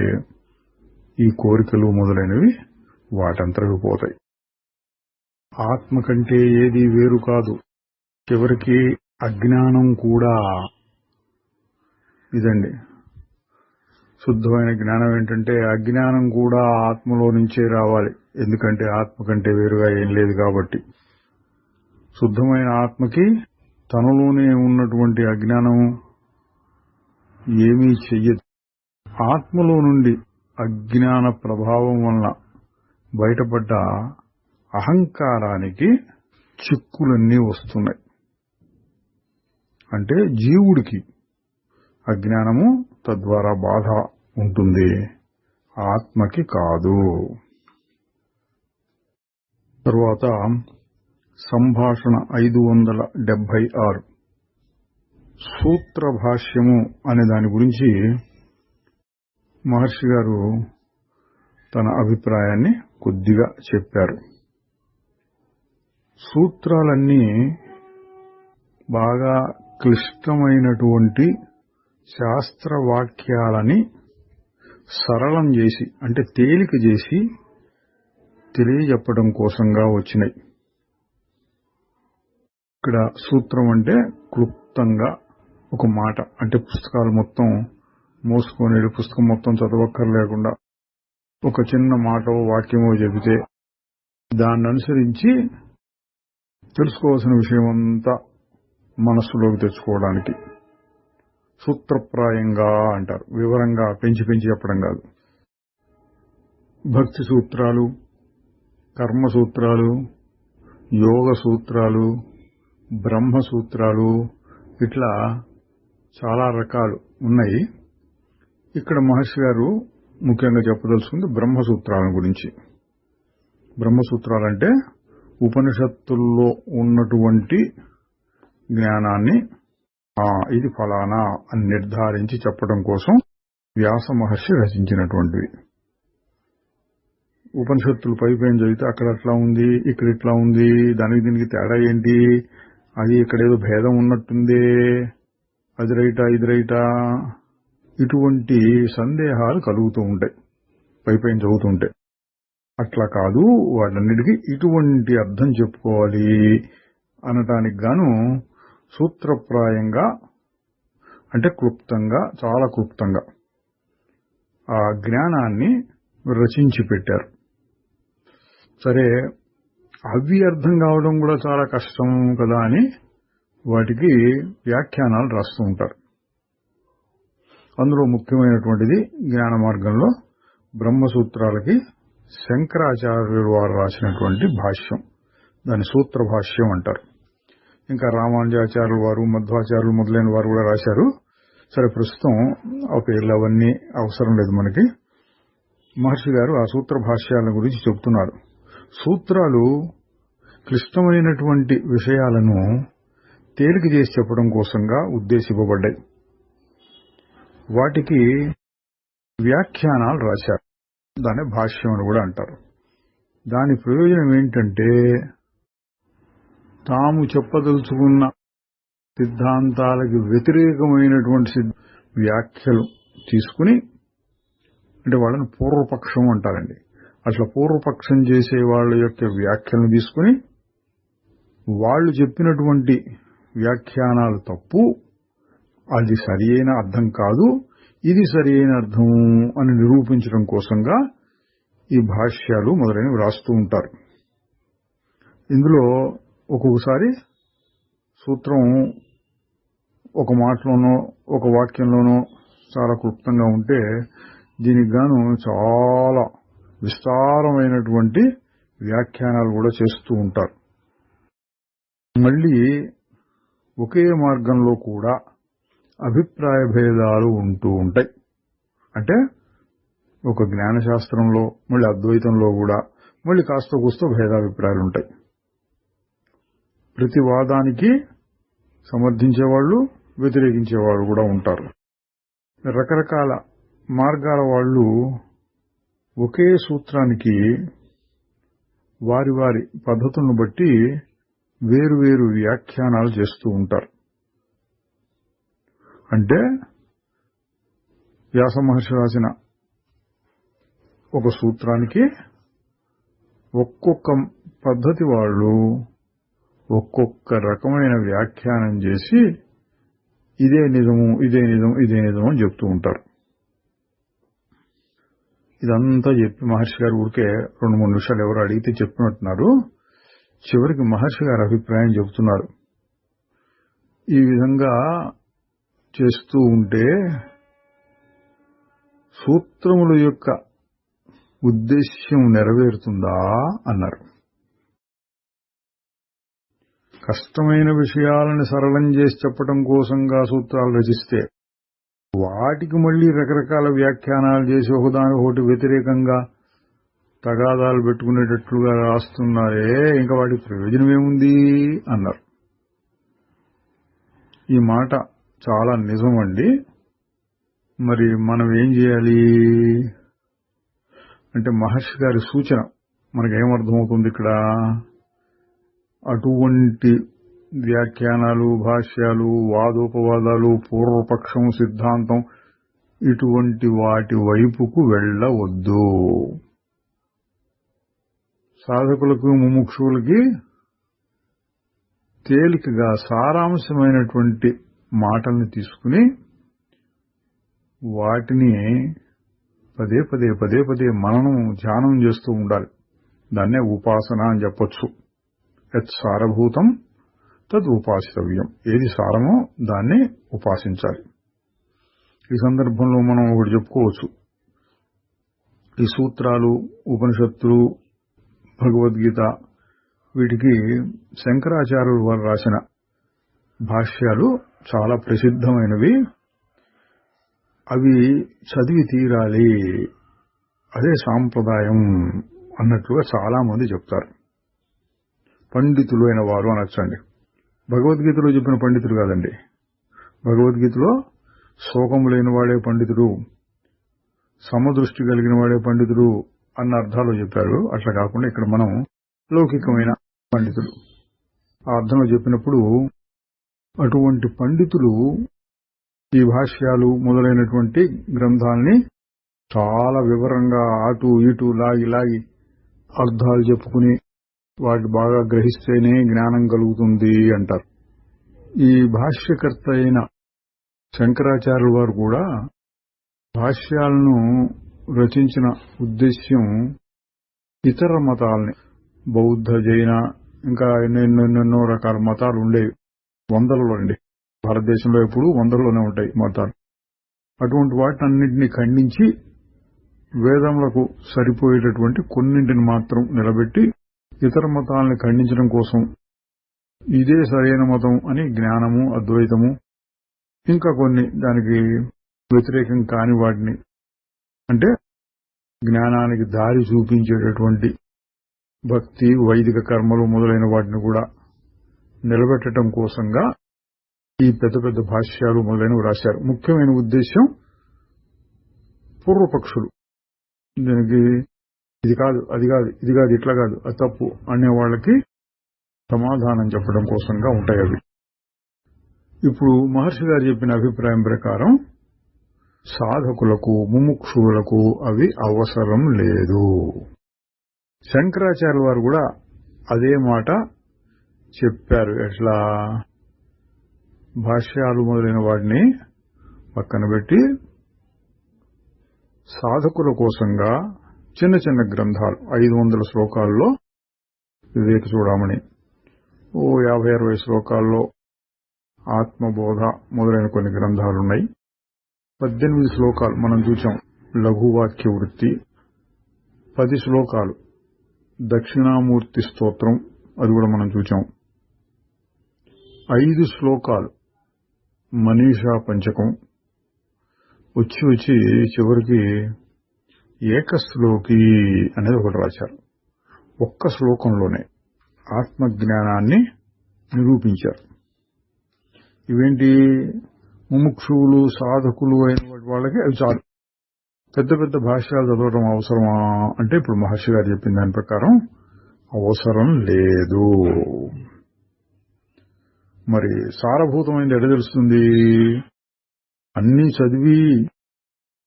ఈ కోరికలు మొదలైనవి వాటంతరవి పోతాయి. ఆత్మ కంటే ఏది వేరు కాదు. చివరికి అజ్ఞానం కూడా ఇదండి. శుద్ధమైన జ్ఞానం ఏంటంటే అజ్ఞానం కూడా ఆత్మలో నుంచే రావాలి. ఎందుకంటే ఆత్మ కంటే వేరుగా ఏం లేదు కాబట్టి. శుద్ధమైన ఆత్మకి తనలోనే ఉన్నటువంటి అజ్ఞానం ఏమీ చెయ్యదు. ఆత్మలో నుండి అజ్ఞాన ప్రభావం వలన బయటపడ్డ అహంకారానికి చిక్కులన్నీ వస్తున్నాయి. అంటే జీవుడికి అజ్ఞానము, తద్వారా బాధ ఉంటుంది, ఆత్మకి కాదు. తరువాత సంభాషణ 576 సూత్ర భాష్యము అనే దాని గురించి మహర్షి గారు తన అభిప్రాయాన్ని కొద్దిగా చెప్పారు. సూత్రాలన్నీ బాగా క్లిష్టమైనటువంటి శాస్త్రవాక్యాలని సరళం చేసి అంటే తేలిక చేసి తెలియజెప్పడం కోసంగా వచ్చినాయి. ఇక్కడ సూత్రం అంటే క్లుప్తంగా ఒక మాట, అంటే పుస్తకాలు మొత్తం మోసుకొని పుస్తకం మొత్తం చదవక్కర్లేకుండా ఒక చిన్న మాట వాక్యమో చెబితే దాన్ని అనుసరించి తెలుసుకోవాల్సిన విషయం అంతా మనస్సులోకి తెచ్చుకోవడానికి సూత్రప్రాయంగా అంటారు. వివరంగా పెంచి చెప్పడం కాదు. భక్తి సూత్రాలు, కర్మ సూత్రాలు, యోగ సూత్రాలు, బ్రహ్మ సూత్రాలు, ఇట్లా చాలా రకాలు ఉన్నాయి. ఇక్కడ మహర్షి గారు ముఖ్యంగా చెప్పదలుచుకుంది బ్రహ్మసూత్రాల గురించి. బ్రహ్మసూత్రాలంటే ఉపనిషత్తుల్లో ఉన్నటువంటి జ్ఞానాన్ని ఇది ఫలానా అని నిర్ధారించి చెప్పడం కోసం వ్యాస మహర్షి రచించినటువంటివి. ఉపనిషత్తులు పైపైన చదివితే అక్కడ అట్లా ఉంది, ఇక్కడ ఇట్లా ఉంది, దానికి దీనికి తేడా ఏంటి, అది ఇక్కడేదో భేదం ఉన్నట్టుందే, అది రైటా ఇది రైటా, ఇటువంటి సందేహాలు కలుగుతూ ఉంటాయి పైపైన చదువుతుంటే. అట్లా కాదు, వాటన్నిటికీ ఇటువంటి అర్థం చెప్పుకోవాలి అనటానికి గాను సూత్రప్రాయంగా అంటే క్లుప్తంగా, చాలా క్లుప్తంగా ఆ జ్ఞానాన్ని రచించి పెట్టారు. సరే, అవి అర్థం కావడం కూడా చాలా కష్టం కదా అని వాటికి వ్యాఖ్యానాలు రాస్తూ ఉంటారు. అందులో ముఖ్యమైనటువంటిది జ్ఞాన మార్గంలో బ్రహ్మసూత్రాలకి శంకరాచార్యులు వారు రాసినటువంటి భాష్యం, దాని సూత్ర భాష్యం అంటారు. ఇంకా రామానుజాచార్యులు వారు, మధ్వాచార్యులు మొదలైన వారు కూడా రాశారు. సరే, ప్రస్తుతం ఆ పేర్లు అవన్నీ అవసరం లేదు మనకి. మహర్షి గారు ఆ సూత్ర భాష్యాల గురించి చెబుతున్నారు. సూత్రాలు క్లిష్టమైనటువంటి విషయాలను తేలిక చేసి చెప్పడం కోసంగా ఉద్దేశింపబడ్డాయి. వాటికి వ్యాఖ్యానాలు రాశారు, దాన్ని భాష్యం అని కూడా అంటారు. దాని ప్రయోజనం ఏంటంటే తాము చెప్పదలుచుకున్న సిద్ధాంతాలకి వ్యతిరేకమైనటువంటి వ్యాఖ్యలు తీసుకుని, అంటే వాళ్ళని పూర్వపక్షం అంటారండి, అట్లా పూర్వపక్షం చేసే వాళ్ళ యొక్క వ్యాఖ్యలను తీసుకుని వాళ్ళు చెప్పినటువంటి వ్యాఖ్యానాలు తప్పు, అది సరి అయిన అర్థం కాదు, ఇది సరి అయిన అర్థం అని నిరూపించడం కోసంగా ఈ భాష్యాలు మొదలైనవి రాస్తూ ఉంటారు. ఇందులో ఒక్కొక్కసారి సూత్రం ఒక మాటలోనో ఒక వాక్యంలోనో చాలా క్లుప్తంగా ఉంటే దీనికి గాను చాలా విస్తారమైనటువంటి వ్యాఖ్యానాలు కూడా చేస్తూ ఉంటారు. మళ్ళీ ఒకే మార్గంలో కూడా అభిప్రాయ భేదాలు ఉంటూ ఉంటాయి. అంటే ఒక జ్ఞానశాస్త్రంలో మళ్ళీ అద్వైతంలో కూడా మళ్ళీ కాస్త కూస్తో భేదాభిప్రాయాలు ఉంటాయి. ప్రతి వాదానికి సమర్థించేవాళ్ళు, వ్యతిరేకించేవాళ్ళు కూడా ఉంటారు. రకరకాల మార్గాల వాళ్ళు ఒకే సూత్రానికి వారి వారి పద్ధతులను బట్టి వేరువేరు వ్యాఖ్యానాలు చేస్తూ ఉంటారు. అంటే వ్యాస మహర్షి రాసిన ఒక సూత్రానికి ఒక్కొక్క పద్ధతి వాళ్ళు ఒక్కొక్క రకమైన వ్యాఖ్యానం చేసి ఇదే నిజము, ఇదే నిజం, ఇదే నిజం అని చెప్తూ ఉంటారు. ఇదంతా చెప్పి మహర్షి గారు ఊరికే 2-3 నిమిషాలు ఎవరు అడిగితే చెప్పినట్టున్నారు. చివరికి మహర్షి గారి అభిప్రాయం చెబుతున్నారు. ఈ విధంగా చేస్తూ ఉంటే సూత్రముల యొక్క ఉద్దేశ్యం నెరవేరుతుందా అన్నారు. కష్టమైన విషయాలను సరళం చేసి చెప్పడం కోసంగా సూత్రాలు రచిస్తే వాటికి మళ్లీ రకరకాల వ్యాఖ్యానాలు చేసి ఒకదానికొకటి వ్యతిరేకంగా తగాదాలు పెట్టుకునేటట్లుగా రాస్తున్నారే, ఇంకా వాటి ప్రయోజనం ఏముంది అన్నారు. ఈ మాట చాలా నిజమండి. మరి మనం ఏం చేయాలి అంటే మహర్షి గారి సూచన మనకేమర్థమవుతుంది ఇక్కడ? అటువంటి వ్యాఖ్యానాలు, భాష్యాలు, వాదోపవాదాలు, పూర్వపక్షం, సిద్ధాంతం ఇటువంటి వాటి వైపుకు వెళ్ళవద్దు. సాధకులకు, ముముక్షువులకి తేలికగా సారాంశమైనటువంటి మాటల్ని తీసుకుని వాటిని పదే పదే పదే పదే మననం, ధ్యానం చేస్తూ ఉండాలి. దాన్నే ఉపాసన అని చెప్పొచ్చు. యత్ సారభూతం తద్ ఉపాసితవ్యం. ఏది సారమో దాన్ని ఉపాసించాలి. ఈ సందర్భంలో మనం ఒకటి చెప్పుకోవచ్చు. ఈ సూత్రాలు, ఉపనిషత్తులు, భగవద్గీత వీటికి శంకరాచార్యులు వారు రాసిన భాష్యాలు చాలా ప్రసిద్ధమైనవి. అవి చదివి తీరాలి, అదే సాంప్రదాయం అన్నట్లుగా చాలా మంది చెప్తారు. పండితులు అయిన వారు అనొచ్చండి. భగవద్గీతలో చెప్పిన పండితులు కాదండి. భగవద్గీతలో శోకము లేని వాడే పండితుడు, సమదృష్టి కలిగిన వాడే పండితుడు అన్న అర్థాలు చెప్పారు. అట్లా కాకుండా ఇక్కడ మనం లౌకికమైన పండితులు ఆ అర్థంలో చెప్పినప్పుడు అటువంటి పండితులు ఈ భాష్యాలు మొదలైనటువంటి గ్రంథాలని చాలా వివరంగా అటు ఇటు లాగి అర్థాలు చెప్పుకుని వాటి బాగా గ్రహిస్తేనే జ్ఞానం కలుగుతుంది అంటారు. ఈ భాష్యకర్త అయిన శంకరాచార్యుల వారు కూడా భాష్యాలను రచించిన ఉద్దేశ్యం ఇతర మతాలని, బౌద్ధ, జైన, ఇంకా ఎన్నెన్నో రకాల మతాలు ఉండేవి. వందలలో అండి. భారతదేశంలో ఎప్పుడు వందల్లోనే ఉంటాయి మతాలు. అటువంటి వాటినన్నింటినీ ఖండించి వేదములకు సరిపోయేటటువంటి కొన్నింటిని మాత్రం నిలబెట్టి ఇతర మతాలను ఖండించడం కోసం ఇదే సరైన మతం అని జ్ఞానము, అద్వైతము, ఇంకా కొన్ని దానికి వ్యతిరేకం కాని వాటిని, అంటే జ్ఞానానికి దారి చూపించేటటువంటి భక్తి, వైదిక కర్మలు మొదలైన వాటిని కూడా నిలబెట్టడం కోసంగా ఈ పెద్ద పెద్ద భాష్యాలు మొదలైనవి రాశారు. ముఖ్యమైన ఉద్దేశం పూర్వపక్షులు దీనికి ఇది కాదు, అది కాదు, ఇది కాదు, ఇట్లా కాదు, అది తప్పు అనే వాళ్ళకి సమాధానం చెప్పడం కోసంగా ఉంటాయి అవి. ఇప్పుడు మహర్షి గారు చెప్పిన అభిప్రాయం ప్రకారం సాధకులకు, ముముక్షువులకు అవి అవసరం లేదు. శంకరాచార్యుల వారు కూడా అదే మాట చెప్పారు. ఎట్లా? భాష్యాలు మొదలైన వాటిని పక్కన పెట్టి సాధకుల కోసంగా చిన్న చిన్న గ్రంథాలు 500 శ్లోకాల్లో వివేక చూడమని, 50-60 శ్లోకాల్లో ఆత్మబోధ మొదలైన కొన్ని గ్రంథాలున్నాయి. 18 శ్లోకాలు మనం చూచాం లఘువాక్య వృత్తి, 10 శ్లోకాలు దక్షిణామూర్తి స్తోత్రం, అది కూడా మనం చూచాం. 5 శ్లోకాలు మనీషా పంచకం, వచ్చి చివరికి ఏకశ్లోకి అనేది ఒకటి రాశారు. ఒక్క శ్లోకంలోనే ఆత్మజ్ఞానాన్ని నిరూపించారు. ఇవేంటి? ముముక్షువులు, సాధకులు అయిన వాళ్ళకి అవి చాలు. పెద్ద పెద్ద భాష్యాలు చదవడం అవసరమా అంటే ఇప్పుడు మహర్షి గారు చెప్పిన దాని ప్రకారం అవసరం లేదు. మరి సారభూతమైంది ఎడ తెలుస్తుంది? అన్నీ చదివి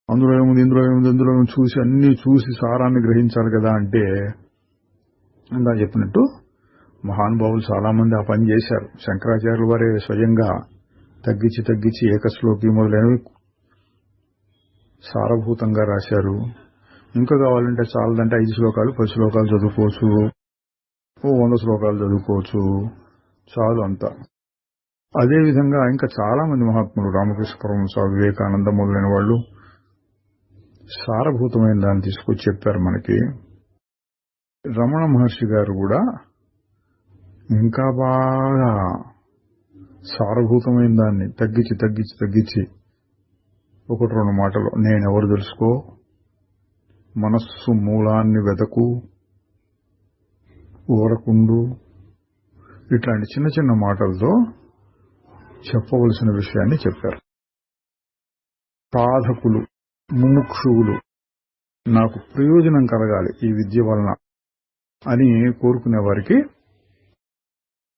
అందులో ఏముంది, ఇందులో ఏముంది, ఇందులో చూసి అన్నీ చూసి సారాన్ని గ్రహించాలి కదా. అంటే ఇందా చెప్పినట్టు మహానుభావులు చాలా మంది ఆ పని చేశారు. శంకరాచార్యుల వారే స్వయంగా తగ్గించి ఏకశ్లోకి మొదలైనవి సారభూతంగా రాశారు. ఇంకా కావాలంటే చాలదంటే 5 శ్లోకాలు 10 శ్లోకాలు చదువుకోవచ్చు, 100 శ్లోకాలు చదువుకోవచ్చు, చాలు అంతా. అదేవిధంగా ఇంకా చాలా మంది మహాత్ములు, రామకృష్ణ పరమహంస, వివేకానంద మొదలైన వాళ్ళు సారభూతమైన దాన్ని తీసుకొచ్చి చెప్పారు మనకి. రమణ మహర్షి గారు కూడా ఇంకా బాగా సారభూతమైన దాన్ని తగ్గించి 1-2 మాటలు, నేనెవరు తెలుసుకో, మనస్సు మూలాన్ని వెదకు, ఊరకుండు, ఇట్లాంటి చిన్న చిన్న మాటలతో చెప్పవలసిన విషయాన్ని చెప్పారు. సాధకులు, ముముక్షువులు నాకు ప్రయోజనం కలగాలి ఈ విద్య వలన అని కోరుకునే వారికి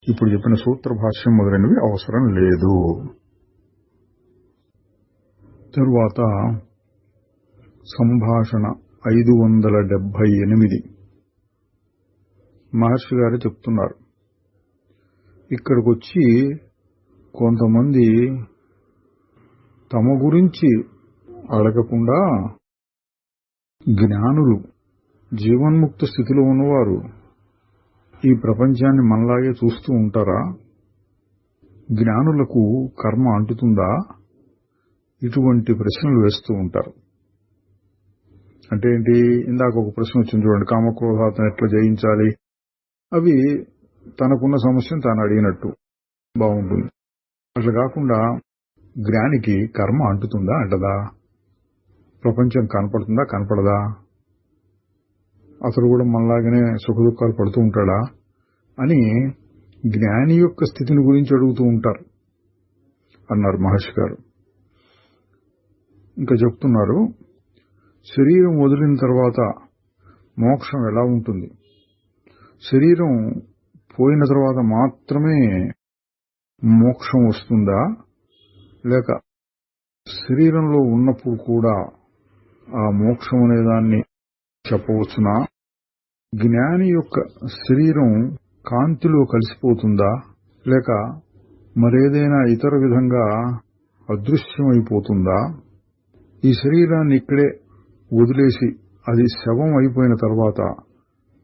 ఇప్పుడు చెప్పిన సూత్ర భాష్యం మొదలైనవి అవసరం లేదు. తరువాత సంభాషణ 578 మహర్షి గారు చెప్తున్నారు. ఇక్కడికొచ్చి కొంతమంది తమ గురించి అడగకుండా జ్ఞానులు, జీవన్ముక్త స్థితిలో ఉన్నవారు ఈ ప్రపంచాన్ని మనలాగే చూస్తూ ఉంటారా? జ్ఞానులకు కర్మ అంటుతుందా? ఇటువంటి ప్రశ్నలు వేస్తూ ఉంటారు. అంటే ఏంటి? ఇందాక ఒక ప్రశ్న వచ్చింది చూడండి, కామక్రోధాలను ఎట్లా జయించాలి? అవి తనకున్న సమస్యను తాను అడిగినట్టు బాగుంటుంది. అట్లా కాకుండా జ్ఞానికి కర్మ అంటుతుందా, అంటదా? ప్రపంచం కనపడుతుందా, కనపడదా? అతడు కూడా మనలాగానే సుఖదుఖాలు పడుతూ ఉంటాడా అని జ్ఞాని యొక్క స్థితిని గురించి అడుగుతూ ఉంటారు అన్నారు మహర్షి గారు. ఇంకా చెప్తున్నారు, శరీరం వదిలిన తర్వాత మోక్షం ఎలా ఉంటుంది? శరీరం పోయిన తర్వాత మాత్రమే మోక్షం వస్తుందా, లేక శరీరంలో ఉన్నప్పుడు కూడా ఆ మోక్షం అనేదాన్ని చెప్పవచ్చునా? జ్ఞాని యొక్క శరీరం కాంతిలో కలిసిపోతుందా, లేక మరేదైనా ఇతర విధంగా అదృశ్యమైపోతుందా? ఈ శరీరాన్ని ఇక్కడే వదిలేసి అది శవం అయిపోయిన తర్వాత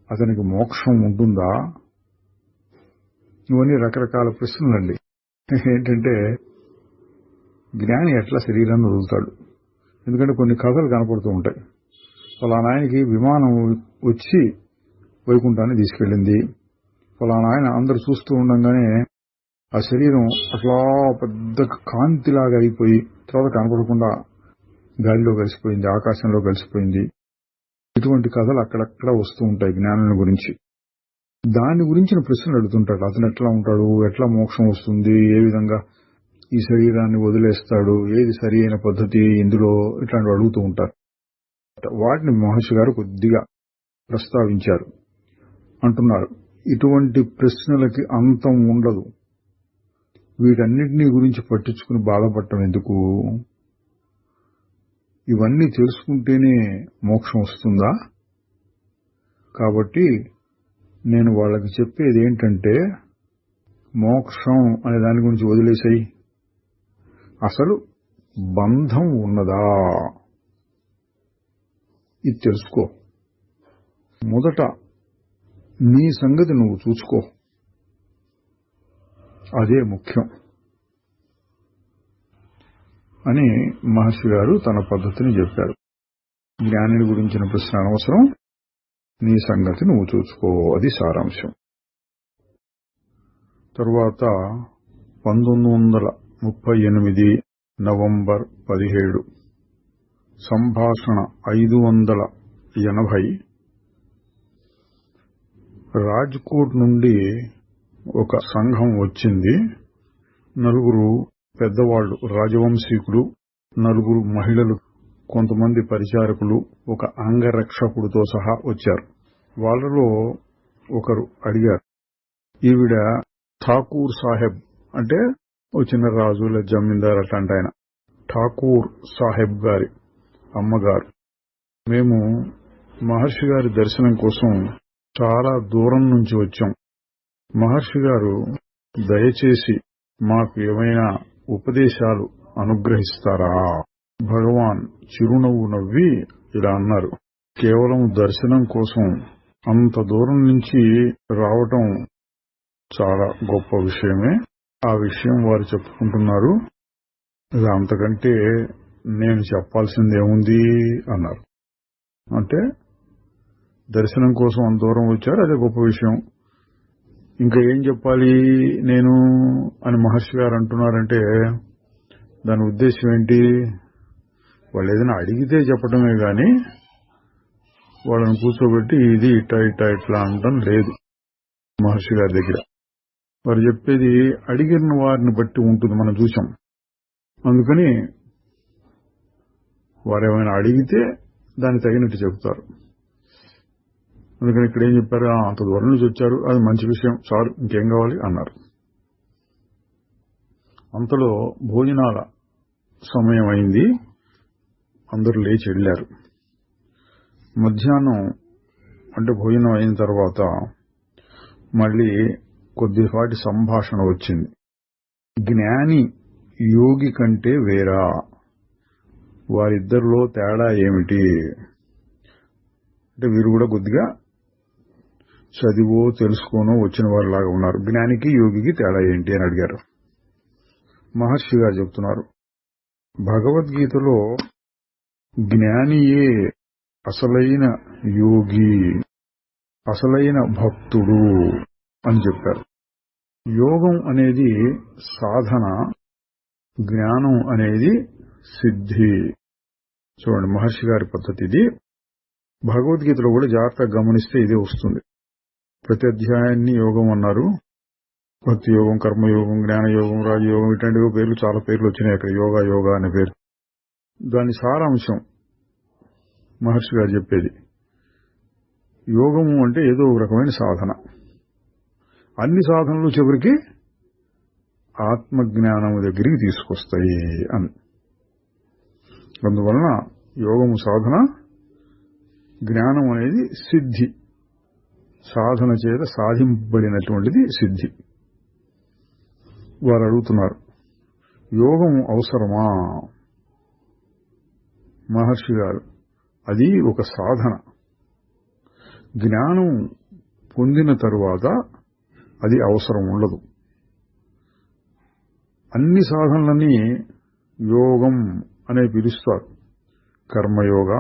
అతనికి మోక్షం ఉంటుందా? ఇవన్నీ రకరకాల ప్రశ్నలండి. ఏంటంటే జ్ఞాని ఎట్లా శరీరాన్ని వదులుతాడు? ఎందుకంటే కొన్ని కథలు కనపడుతూ ఉంటాయి. ఫలానా ఆయనకి విమానం వచ్చి వైకుంఠాన్ని తీసుకెళ్ళింది, ఫలానా ఆయన అందరూ చూస్తూ ఉండగానే ఆ శరీరం అట్లా పెద్ద కాంతిలాగా అయిపోయి తర్వాత కనపడకుండా గాలిలో కలిసిపోయింది, ఆకాశంలో కలిసిపోయింది. ఇటువంటి కథలు అక్కడక్కడ వస్తూ ఉంటాయి జ్ఞానుల గురించి. దాని గురించిన ప్రశ్నలు అడుగుతుంటాడు. అతను ఎట్లా ఉంటాడు, ఎట్లా మోక్షం వస్తుంది, ఏ విధంగా ఈ శరీరాన్ని వదిలేస్తాడు, ఏది సరి అయిన పద్ధతి ఇందులో, ఇట్లాంటివి అడుగుతూ ఉంటారు. వాటిని మహర్షి గారు కొద్దిగా ప్రస్తావించారు. అంటున్నారు, ఇటువంటి ప్రశ్నలకి అంతం ఉండదు. వీటన్నిటినీ గురించి పట్టించుకుని బాధపడటం ఎందుకు? ఇవన్నీ తెలుసుకుంటేనే మోక్షం వస్తుందా? కాబట్టి నేను వాళ్ళకి చెప్పేది ఏంటంటే, మోక్షం అనే దాని గురించి వదిలేసాయి. అసలు బంధం ఉన్నదా ఇది తెలుసుకో. మొదట నీ సంగతి నువ్వు చూసుకో, అదే ముఖ్యం అని మహర్షి గారు తన పద్ధతిని చెప్పారు. జ్ఞానిని గురించిన ప్రశ్న అనవసరం, నీ సంగతి నువ్వు చూసుకో, అది సారాంశం. తరువాత 1938 నవంబర్ 17 సంభాషణ 580 రాజ్కోట్ నుండి ఒక సంఘం వచ్చింది. 4 పెద్దవాళ్లు రాజవంశీకులు, 4 మహిళలు, కొంతమంది పరిచారకులు, ఒక అంగరక్షకుడితో సహా వచ్చారు. వాళ్ళలో ఒకరు అడిగారు, ఈవిడ ఠాకూర్ సాహెబ్ అంటే ఓ చిన్న రాజు లేదా జమీందార్ అట్లాంటి ఆయన, ఠాకూర్ సాహెబ్ గారి అమ్మగారు. మేము మహర్షి గారి దర్శనం కోసం చాలా దూరం నుంచి వచ్చాం. మహర్షి గారు దయచేసి మాకు ఏమైనా ఉపదేశాలు అనుగ్రహిస్తారా? భగవాన్ చిరునవ్వు నవ్వి ఇలా అన్నారు, కేవలం దర్శనం కోసం అంత దూరం నుంచి రావటం చాలా గొప్ప విషయమే. ఆ విషయం వారు చెప్పుకుంటున్నారు, ఇది అంతకంటే నేను చెప్పాల్సిందేముంది అన్నారు. అంటే దర్శనం కోసం అంత దూరం వచ్చారు, అదే గొప్ప విషయం, ఇంకా ఏం చెప్పాలి నేను అని మహర్షి గారు అంటున్నారంటే దాని ఉద్దేశం ఏంటి? వాళ్ళు ఏదైనా అడిగితే చెప్పడమే గాని వాళ్ళని కూర్చోబెట్టి ఇది ఇట్లా ఇట్లా ఇట్లా అనడం లేదు మహర్షి గారి దగ్గర. వారు చెప్పేది అడిగిన వారిని బట్టి ఉంటుంది, మనం చూసాం. అందుకని వారేమైనా అడిగితే దాన్ని తగినట్టు చెబుతారు. అందుకని ఇక్కడ ఏం చెప్పారు, అంత దూరం నుంచి వచ్చారు, అది మంచి విషయం, చాలు, ఇంకేం కావాలి అన్నారు. అంతలో భోజనాల సమయం అయింది, అందరూ లేచి వెళ్ళారు. మధ్యాహ్నం అంటే భోజనం అయిన తర్వాత మళ్ళీ కొద్దిపాటి సంభాషణ వచ్చింది. జ్ఞాని యోగి కంటే వేరా, వారిద్దరిలో తేడా ఏమిటి అంటే వీరు కూడా కొద్దిగా చదివో తెలుసుకోనో వచ్చిన వారిలాగా ఉన్నారు. జ్ఞానికి యోగికి తేడా ఏంటి అని అడిగారు. మహర్షి గారు చెప్తున్నారు, భగవద్గీతలో జ్ఞానియే అసలైన యోగి, అసలైన భక్తుడు అని చెప్పారు. యోగం అనేది సాధన, జ్ఞానం అనేది సిద్ధి. చూడండి, మహర్షి గారి పద్ధతి ఇది. భగవద్గీతలో కూడా జాగ్రత్తగా గమనిస్తే ఇదే వస్తుంది. ప్రతి అధ్యాయాన్ని యోగం అన్నారు. భక్తి యోగం, కర్మయోగం, జ్ఞానయోగం, రాజయోగం, ఇట్లాంటివి పేర్లు, చాలా పేర్లు వచ్చినాయి అక్కడ. యోగా అనే పేరు. దాని సారాంశం మహర్షి గారు చెప్పేది, యోగము అంటే ఏదో ఒక రకమైన సాధన. అన్ని సాధనలు చివరికి ఆత్మజ్ఞానము దగ్గరికి తీసుకొస్తాయి అని. అందువలన యోగము సాధన, జ్ఞానం అనేది సిద్ధి, సాధన చేత సాధింపబడినటువంటిది సిద్ధి. వారు అడుగుతున్నారు, యోగం అవసరమా? మహర్షి గారు, అది ఒక సాధన. జ్ఞానం పొందిన తరువాత అది అవసరం ఉండదు. అన్ని సాధనలని యోగం అనే పిలుస్తారు. కర్మయోగ,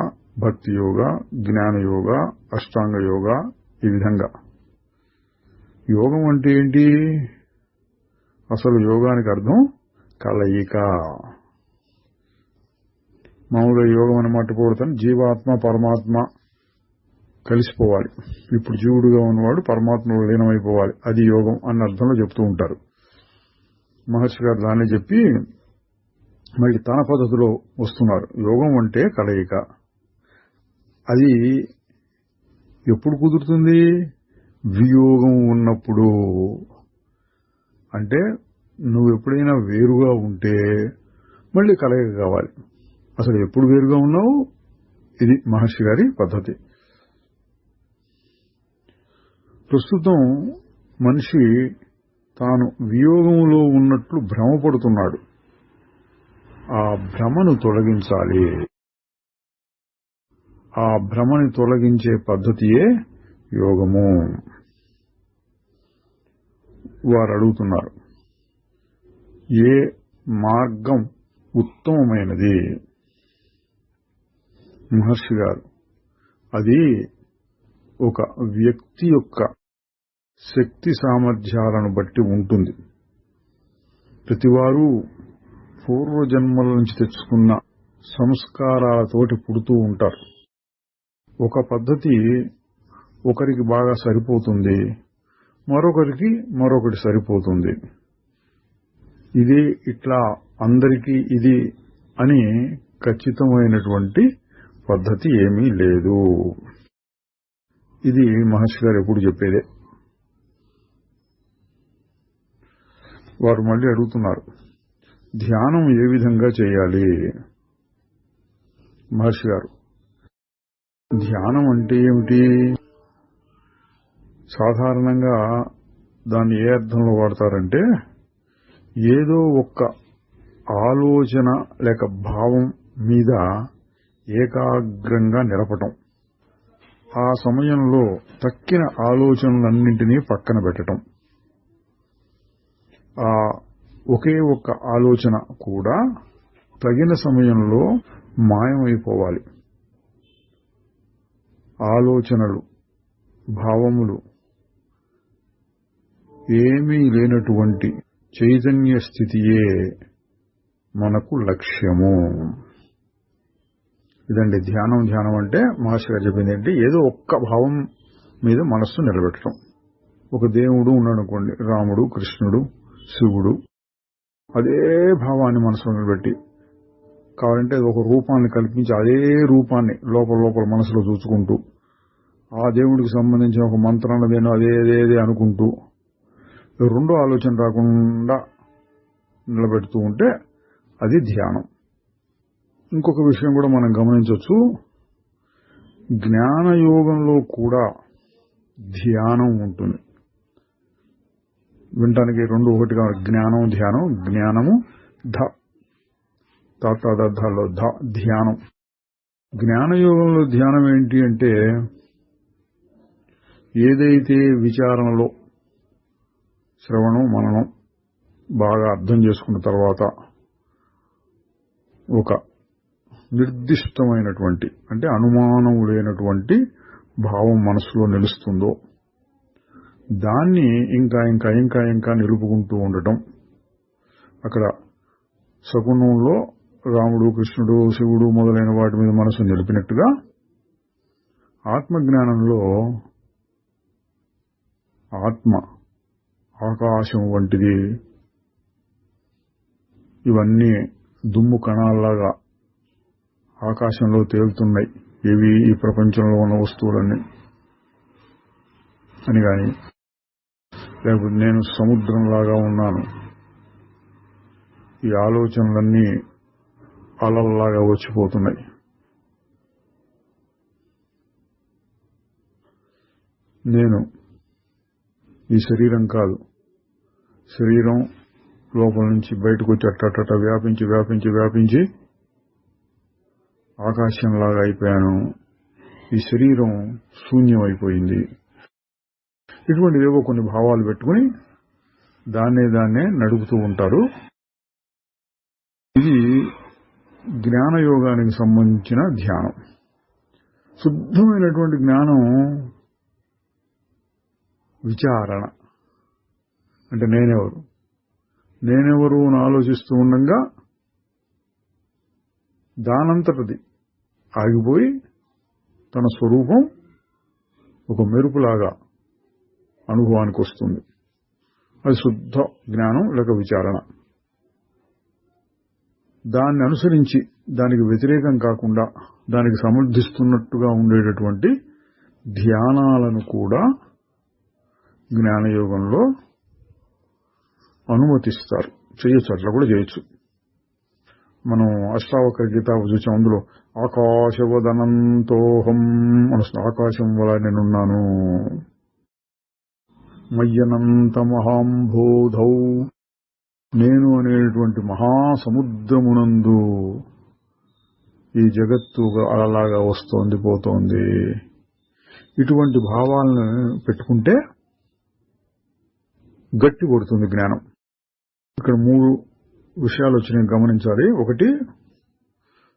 భక్తి యోగ, జ్ఞానయోగ, అష్టాంగ యోగ, ఈ విధంగా. యోగం అంటే ఏంటి? అసలు యోగానికి అర్థం కలయిక. మామూలుగా యోగం అన్నమాట పోతాను, జీవాత్మ పరమాత్మ కలిసిపోవాలి. ఇప్పుడు జీవుడుగా ఉన్నవాడు పరమాత్మలో లీనమైపోవాలి, అది యోగం అన్న అర్థంలో చెప్తూ ఉంటారు. మహర్షి గారు దాన్ని చెప్పి మళ్ళీ తన పద్ధతిలో వస్తున్నారు. యోగం అంటే కలయిక. అది ఎప్పుడు కుదురుతుంది? వియోగం ఉన్నప్పుడు. అంటే నువ్వు ఎప్పుడైనా వేరుగా ఉంటే మళ్ళీ కలయిక కావాలి. అసలు ఎప్పుడు వేరుగా ఉన్నావు? ఇది మహర్షి గారి పద్ధతి. ప్రస్తుతం మనిషి తాను వియోగంలో ఉన్నట్లు భ్రమపడుతున్నాడు. ఆ భ్రమను తొలగించాలి. ఆ భ్రమని తొలగించే పద్ధతియే యోగము. వారు అడుగుతున్నారు, ఏ మార్గం ఉత్తమమైనది? మహర్షి గారు, అది ఒక వ్యక్తి యొక్క శక్తి సామర్థ్యాలను బట్టి ఉంటుంది. ప్రతివారు పూర్వజన్మల నుంచి తెచ్చుకున్న సంస్కారాలతోటి పుడుతూ ఉంటారు. ఒక పద్ధతి ఒకరికి బాగా సరిపోతుంది, మరొకరికి మరొకటి సరిపోతుంది. ఇది ఇట్లా అందరికీ ఇది అని ఖచ్చితమైనటువంటి పద్ధతి ఏమీ లేదు. ఇది మహర్షి గారు ఎప్పుడు చెప్పేదే. వారు మళ్ళీ అడుగుతున్నారు, ధ్యానం ఏ విధంగా చేయాలి? మహర్షి గారు, ధ్యానం అంటే ఏమిటి? సాధారణంగా దాన్ని ఏ అర్థంలో వాడతారంటే, ఏదో ఒక్క ఆలోచన లేక భావం మీద ఏకాగ్రంగా నిలపటం, ఆ సమయంలో తక్కిన ఆలోచనలన్నింటినీ పక్కన పెట్టడం, ఆ ఒకే ఒక్క ఆలోచన కూడా తగిన సమయంలో మాయమైపోవాలి. ఆలోచనలు, భావములు ఏమీ లేనటువంటి చైతన్య స్థితియే మనకు లక్ష్యము. ఇదండి ధ్యానం. ధ్యానం అంటే మహర్షి గారు చెప్పింది ఏంటి? ఏదో ఒక్క భావం మీద మనస్సు నిలబెట్టడం. ఒక దేవుడు ఉన్నాడు అనుకోండి, రాముడు, కృష్ణుడు, శివుడు, అదే భావాన్ని మనసులో నిలబెట్టి కావాలంటే ఒక రూపాన్ని కల్పించి అదే రూపాన్ని లోపల లోపల మనసులో చూసుకుంటూ ఆ దేవుడికి సంబంధించిన ఒక మంత్రాన్నదేనో అదే అనుకుంటూ రెండో ఆలోచన రాకుండా నిలబెడుతూ ఉంటే అది ధ్యానం. ఇంకొక విషయం కూడా మనం గమనించవచ్చు. జ్ఞానయోగంలో కూడా ధ్యానం ఉంటుంది. వినటానికి రెండు ఒకటిగా జ్ఞానం ధ్యానం. జ్ఞానము ధాలో ధ్యానం. జ్ఞానయోగంలో ధ్యానం ఏంటి అంటే ఏదైతే విచారణలో శ్రవణం మననం బాగా అర్థం చేసుకున్న తర్వాత ఒక నిర్దిష్టమైనటువంటి అంటే అనుమానం లేనటువంటి భావం మనసులో నిలుస్తుందో దాన్ని ఇంకా ఇంకా ఇంకా ఇంకా నిలుపుకుంటూ ఉండటం. అక్కడ సగుణంలో రాముడు, కృష్ణుడు, శివుడు మొదలైన వాటి మీద మనసు నిలిపినట్టుగా ఆత్మజ్ఞానంలో ఆత్మ ఆకాశం వంటిది. ఇవన్నీ దుమ్ము కణాల్లాగా ఆకాశంలో తేలుతున్నాయి. ఇవి ఈ ప్రపంచంలో ఉన్న వస్తువులన్నీ అని గాని, లేకపోతే నేను సముద్రంలాగా ఉన్నాను, ఈ ఆలోచనలన్నీ అలల్లాగా వచ్చిపోతున్నాయి. నేను ఈ శరీరం కాదు, శరీరం లోపల నుంచి బయటకు వచ్చి అట్టట వ్యాపించి వ్యాపించి వ్యాపించి ఆకాశంలాగా అయిపోయాను, ఈ శరీరం శూన్యమైపోయింది. ఇటువంటివేవో కొన్ని భావాలు పెట్టుకుని దాన్నే నడుపుతూ ఉంటారు. ఇది జ్ఞానయోగానికి సంబంధించిన ధ్యానం. శుద్ధమైనటువంటి జ్ఞానం విచారణ. అంటే నేనెవరు అని ఆలోచిస్తూ ఉండగా దానంతటది ఆగిపోయి తన స్వరూపం ఒక మెరుపులాగా అనుభవానికి వస్తుంది. అది శుద్ధ జ్ఞానం లేక విచారణ. దాన్ని అనుసరించి దానికి వ్యతిరేకం కాకుండా దానికి సమర్థిస్తున్నట్టుగా ఉండేటటువంటి ధ్యానాలను కూడా జ్ఞానయోగంలో అనుమతిస్తారు. చేయొచ్చు, అట్లా కూడా చేయొచ్చు. మనం అష్టావక్ర గీత చూసాం. అందులో ఆకాశవదనంతోహం అనుస్తుంది. ఆకాశం వల్ల నేనున్నాను. మయ్యనంత మహాంబోధౌ, నేను అనేటువంటి మహాసముద్రమునందు ఈ జగత్తు అలాగా వస్తోంది పోతోంది. ఇటువంటి భావాలను పెట్టుకుంటే గట్టి పడుతుంది జ్ఞానం. ఇక్కడ 3 విషయాలు వచ్చినాయి, గమనించాలి. ఒకటి,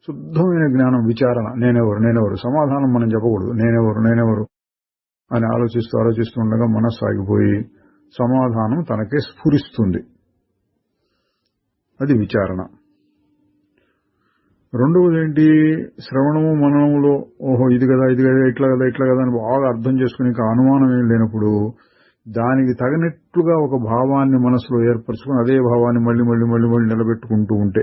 శుద్ధమైన జ్ఞానం విచారణ. నేనెవరు సమాధానం మనం చెప్పకూడదు. నేనెవరు అని ఆలోచిస్తూ ఉండగా మనస్సు ఆగిపోయి సమాధానం తనకే స్ఫురిస్తుంది. అది విచారణ. రెండవది ఏంటి, శ్రవణము మననంలో ఓహో ఇది కదా ఇట్లా కదా అని బాగా అర్థం చేసుకుని ఇంకా అనుమానం ఏం లేనప్పుడు దానికి తగినట్లుగా ఒక భావాన్ని మనసులో ఏర్పరచుకుని అదే భావాన్ని మళ్ళీ నిలబెట్టుకుంటూ ఉంటే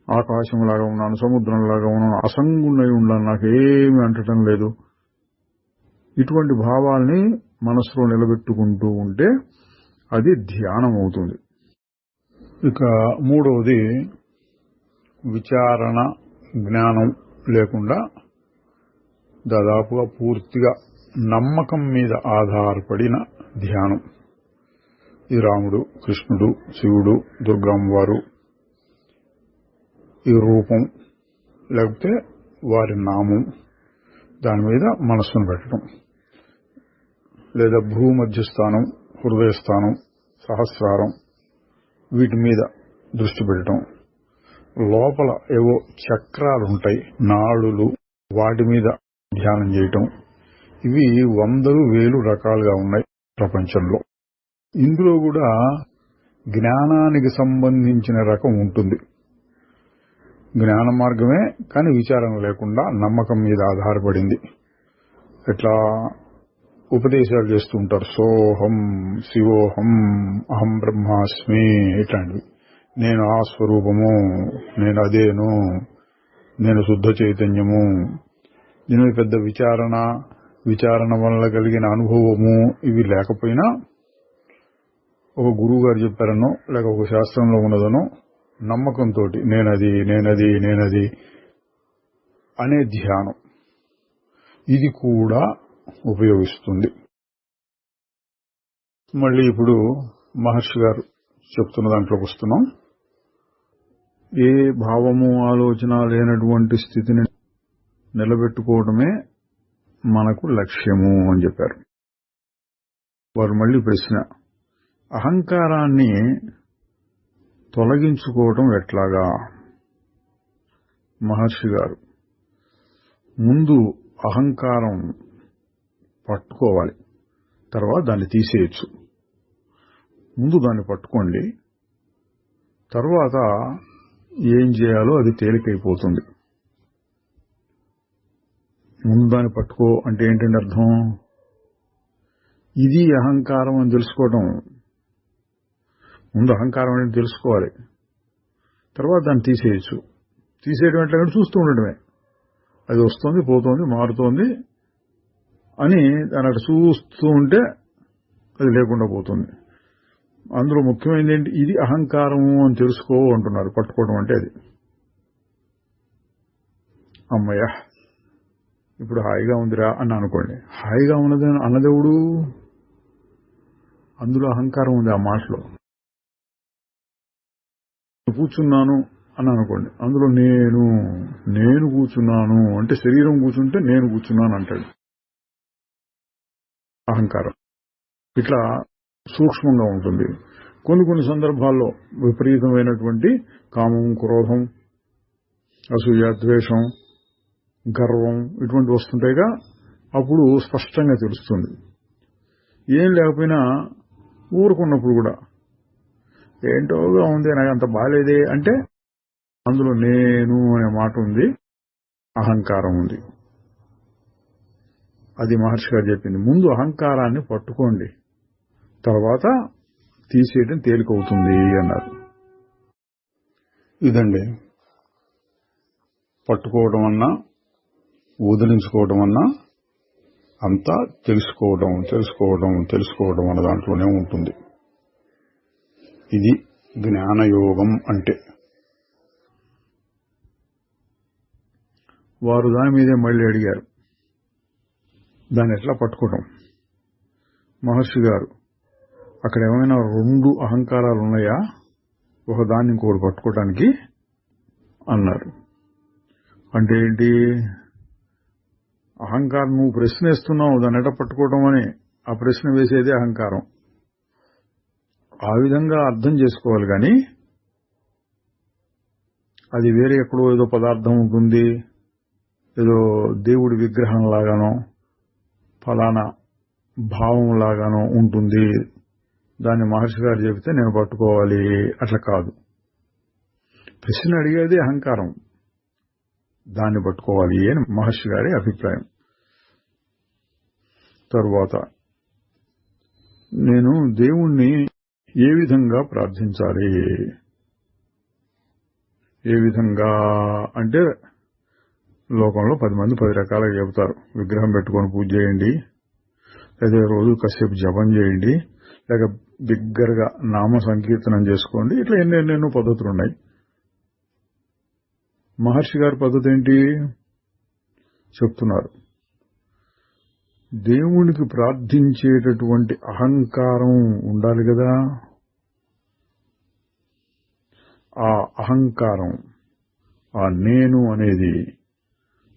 ఆకాశంలాగా ఉన్నాను, సముద్రంలాగా ఉన్నాను, అసంగుణ్ణై ఉన్నాను, నాకేమీ అంటటం లేదు, ఇటువంటి భావాల్ని మనసులో నిలబెట్టుకుంటూ ఉంటే అది ధ్యానం అవుతుంది. ఇక మూడవది, విచారణ జ్ఞానం లేకుండా దాదాపుగా పూర్తిగా నమ్మకం మీద ఆధారపడిన ధ్యానం. ఈ రాముడు, కృష్ణుడు, శివుడు, దుర్గమ్మవారు ఈ రూపం లేకపోతే వారి నామం దాని మీద మనస్సును పెట్టడం, లేదా భూమధ్యస్థానం, హృదయస్థానం, సహస్రారం వీటి మీద దృష్టి పెట్టడం, లోపల ఏవో చక్రాలు ఉంటాయి, నాడులు, వాటి మీద ధ్యానం చేయటం. ఇవి 100,000 రకాలుగా ఉన్నాయి ప్రపంచంలో. ఇందులో కూడా జ్ఞానానికి సంబంధించిన రకం ఉంటుంది. జ్ఞాన మార్గమే, కానీ విచారణ లేకుండా నమ్మకం మీద ఆధారపడింది. ఇట్లా ఉపదేశాలు చేస్తూ ఉంటారు. సోహం, శివోహం, అహం బ్రహ్మాస్మి, ఇట్లాంటివి. నేను ఆ స్వరూపము, నేను అదేను, నేను శుద్ధ చైతన్యము, దీని పెద్ద విచారణ వల్ల కలిగిన అనుభవము ఇవి లేకపోయినా ఒక గురువు గారు చెప్పారనో లేక ఒక శాస్త్రంలో ఉన్నదనో నమ్మకంతో నేనది అనే ధ్యానం ఇది కూడా ఉపయోగిస్తుంది. మళ్ళీ ఇప్పుడు మహర్షి గారు చెప్తున్న దాంట్లోకి వస్తున్నాం. ఏ భావము ఆలోచన లేనటువంటి స్థితిని నిలబెట్టుకోవడమే మనకు లక్ష్యము అని చెప్పారు. వారు మళ్ళీ ప్రశ్న, అహంకారాన్ని తొలగించుకోవడం ఎట్లాగా? మహర్షి గారు, ముందు అహంకారం పట్టుకోవాలి, తర్వాత దాన్ని తీసేయచ్చు. ముందు దాన్ని పట్టుకోండి, తర్వాత ఏం చేయాలో అది తేలికైపోతుంది. ముందు దాన్ని పట్టుకో అంటే ఏంటంటే అర్థం, ఇది అహంకారం అని తెలుసుకోవడం. ముందు అహంకారం అనేది తెలుసుకోవాలి, తర్వాత దాన్ని తీసేయచ్చు. తీసేయడం ఎట్లా చూస్తూ ఉండడమే, అది వస్తుంది పోతుంది మారుతోంది అని దాని అటు చూస్తూ ఉంటే అది లేకుండా పోతుంది. అందులో ముఖ్యమైనది ఏంటి, ఇది అహంకారము అని తెలుసుకో అంటున్నారు. పట్టుకోవడం అంటే అది. అమ్మయ్య ఇప్పుడు హాయిగా ఉందిరా అని అనుకోండి. హాయిగా ఉన్నది అన్నదేవుడు, అందులో అహంకారం ఉంది ఆ మాటలో. కూర్చున్నాను అని అనుకోండి, అందులో నేను కూర్చున్నాను అంటే శరీరం కూర్చుంటే నేను కూర్చున్నాను అంటాడు అహంకారం. ఇట్లా సూక్ష్మంగా ఉంటుంది. కొన్ని సందర్భాల్లో విపరీతమైనటువంటి కామం, క్రోధం, అసూయ, ద్వేషం, గర్వం ఇటువంటి వస్తుంటాయిగా, అప్పుడు స్పష్టంగా తెలుస్తుంది. ఏం లేకపోయినా ఊరుకున్నప్పుడు కూడా ఏంటోగా ఉంది, నాకు అంత బాలేదే అంటే అందులో నేను అనే మాట ఉంది, అహంకారం ఉంది. అది మహర్షి గారు చెప్పింది. ముందు అహంకారాన్ని పట్టుకోండి, తర్వాత తీసేయడం తేలికవుతుంది అన్నారు. ఇదండి, పట్టుకోవడం అన్నా వదిలించుకోవడం అన్నా అంతా తెలుసుకోవడం అన్న దాంట్లోనే ఉంటుంది. ఇది జ్ఞానయోగం అంటే. వారు దాని మీదే మళ్ళీ అడిగారు, దాన్ని ఎట్లా పట్టుకోవడం? మహర్షి గారు, అక్కడ ఏమైనా రెండు అహంకారాలు ఉన్నాయా ఒకదాన్ని ఇంకొకటి పట్టుకోవడానికి అన్నారు. అంటే ఏంటి? అహంకారం, నువ్వు ప్రశ్న వేస్తున్నావు దాన్ని ఎట్లా పట్టుకోవడం అని, ఆ ప్రశ్న వేసేదే అహంకారం. ఆ విధంగా అర్థం చేసుకోవాలి. కానీ అది వేరే ఎక్కడో ఏదో పదార్థం ఉంటుంది, ఏదో దేవుడి విగ్రహం లాగానో ఫలానా భావం లాగానో ఉంటుంది, దాన్ని మహర్షి గారు చెబితే నేను పట్టుకోవాలి, అట్లా కాదు. ప్రశ్న అడిగేది అహంకారం, దాన్ని పట్టుకోవాలి అని మహర్షి గారి అభిప్రాయం. తరువాత నేను దేవుణ్ణి ఏ విధంగా ప్రార్థించాలి? ఏ విధంగా అంటే, లోకంలో 10 మంది 10 రకాలుగా చెబుతారు. విగ్రహం పెట్టుకొని పూజ చేయండి, లేదా రోజు కాసేపు జపం చేయండి, లేక బిగ్గరగా నామ సంకీర్తనం చేసుకోండి. ఇట్లా ఎన్నెన్నో పద్ధతులు ఉన్నాయి. మహర్షి గారి పద్ధతి ఏంటి చెప్తున్నారు? దేవునికి ప్రార్థించేటటువంటి అహంకారం ఉండాలి కదా. ఆ అహంకారం, ఆ నేను అనేది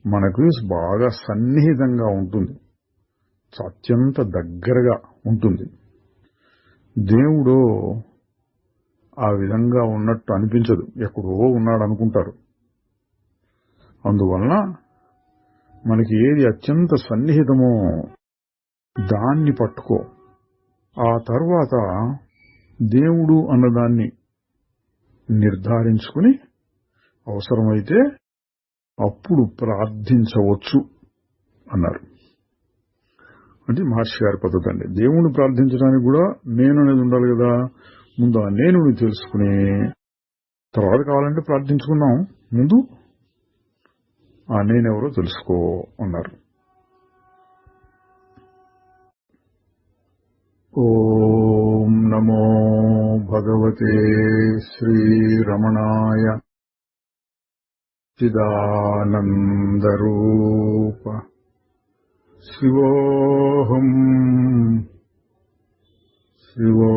మనకు బాగా సన్నిహితంగా ఉంటుంది, అత్యంత దగ్గరగా ఉంటుంది. దేవుడు ఆ విధంగా ఉన్నట్టు అనిపించదు, ఎక్కడో ఉన్నాడు అనుకుంటారు. అందువలన మనకి ఏది అత్యంత సన్నిహితమో దాన్ని పట్టుకో. ఆ తర్వాత దేవుడు అన్నదాన్ని నిర్ధారించుకుని అవసరమైతే అప్పుడు ప్రార్థించవచ్చు అన్నారు. అంటే మహర్షి గారి పద్ధతి అండి. దేవుణ్ణి ప్రార్థించడానికి కూడా నేను అనేది ఉండాలి కదా. ముందు ఆ నేను తెలుసుకుని తర్వాత కావాలంటే ప్రార్థించుకుందాం, ముందు ఆ నేనెవరో తెలుసుకో అన్నారు. ఓం నమో భగవతే శ్రీరమణాయ చిదానందరూప శివోహం శివో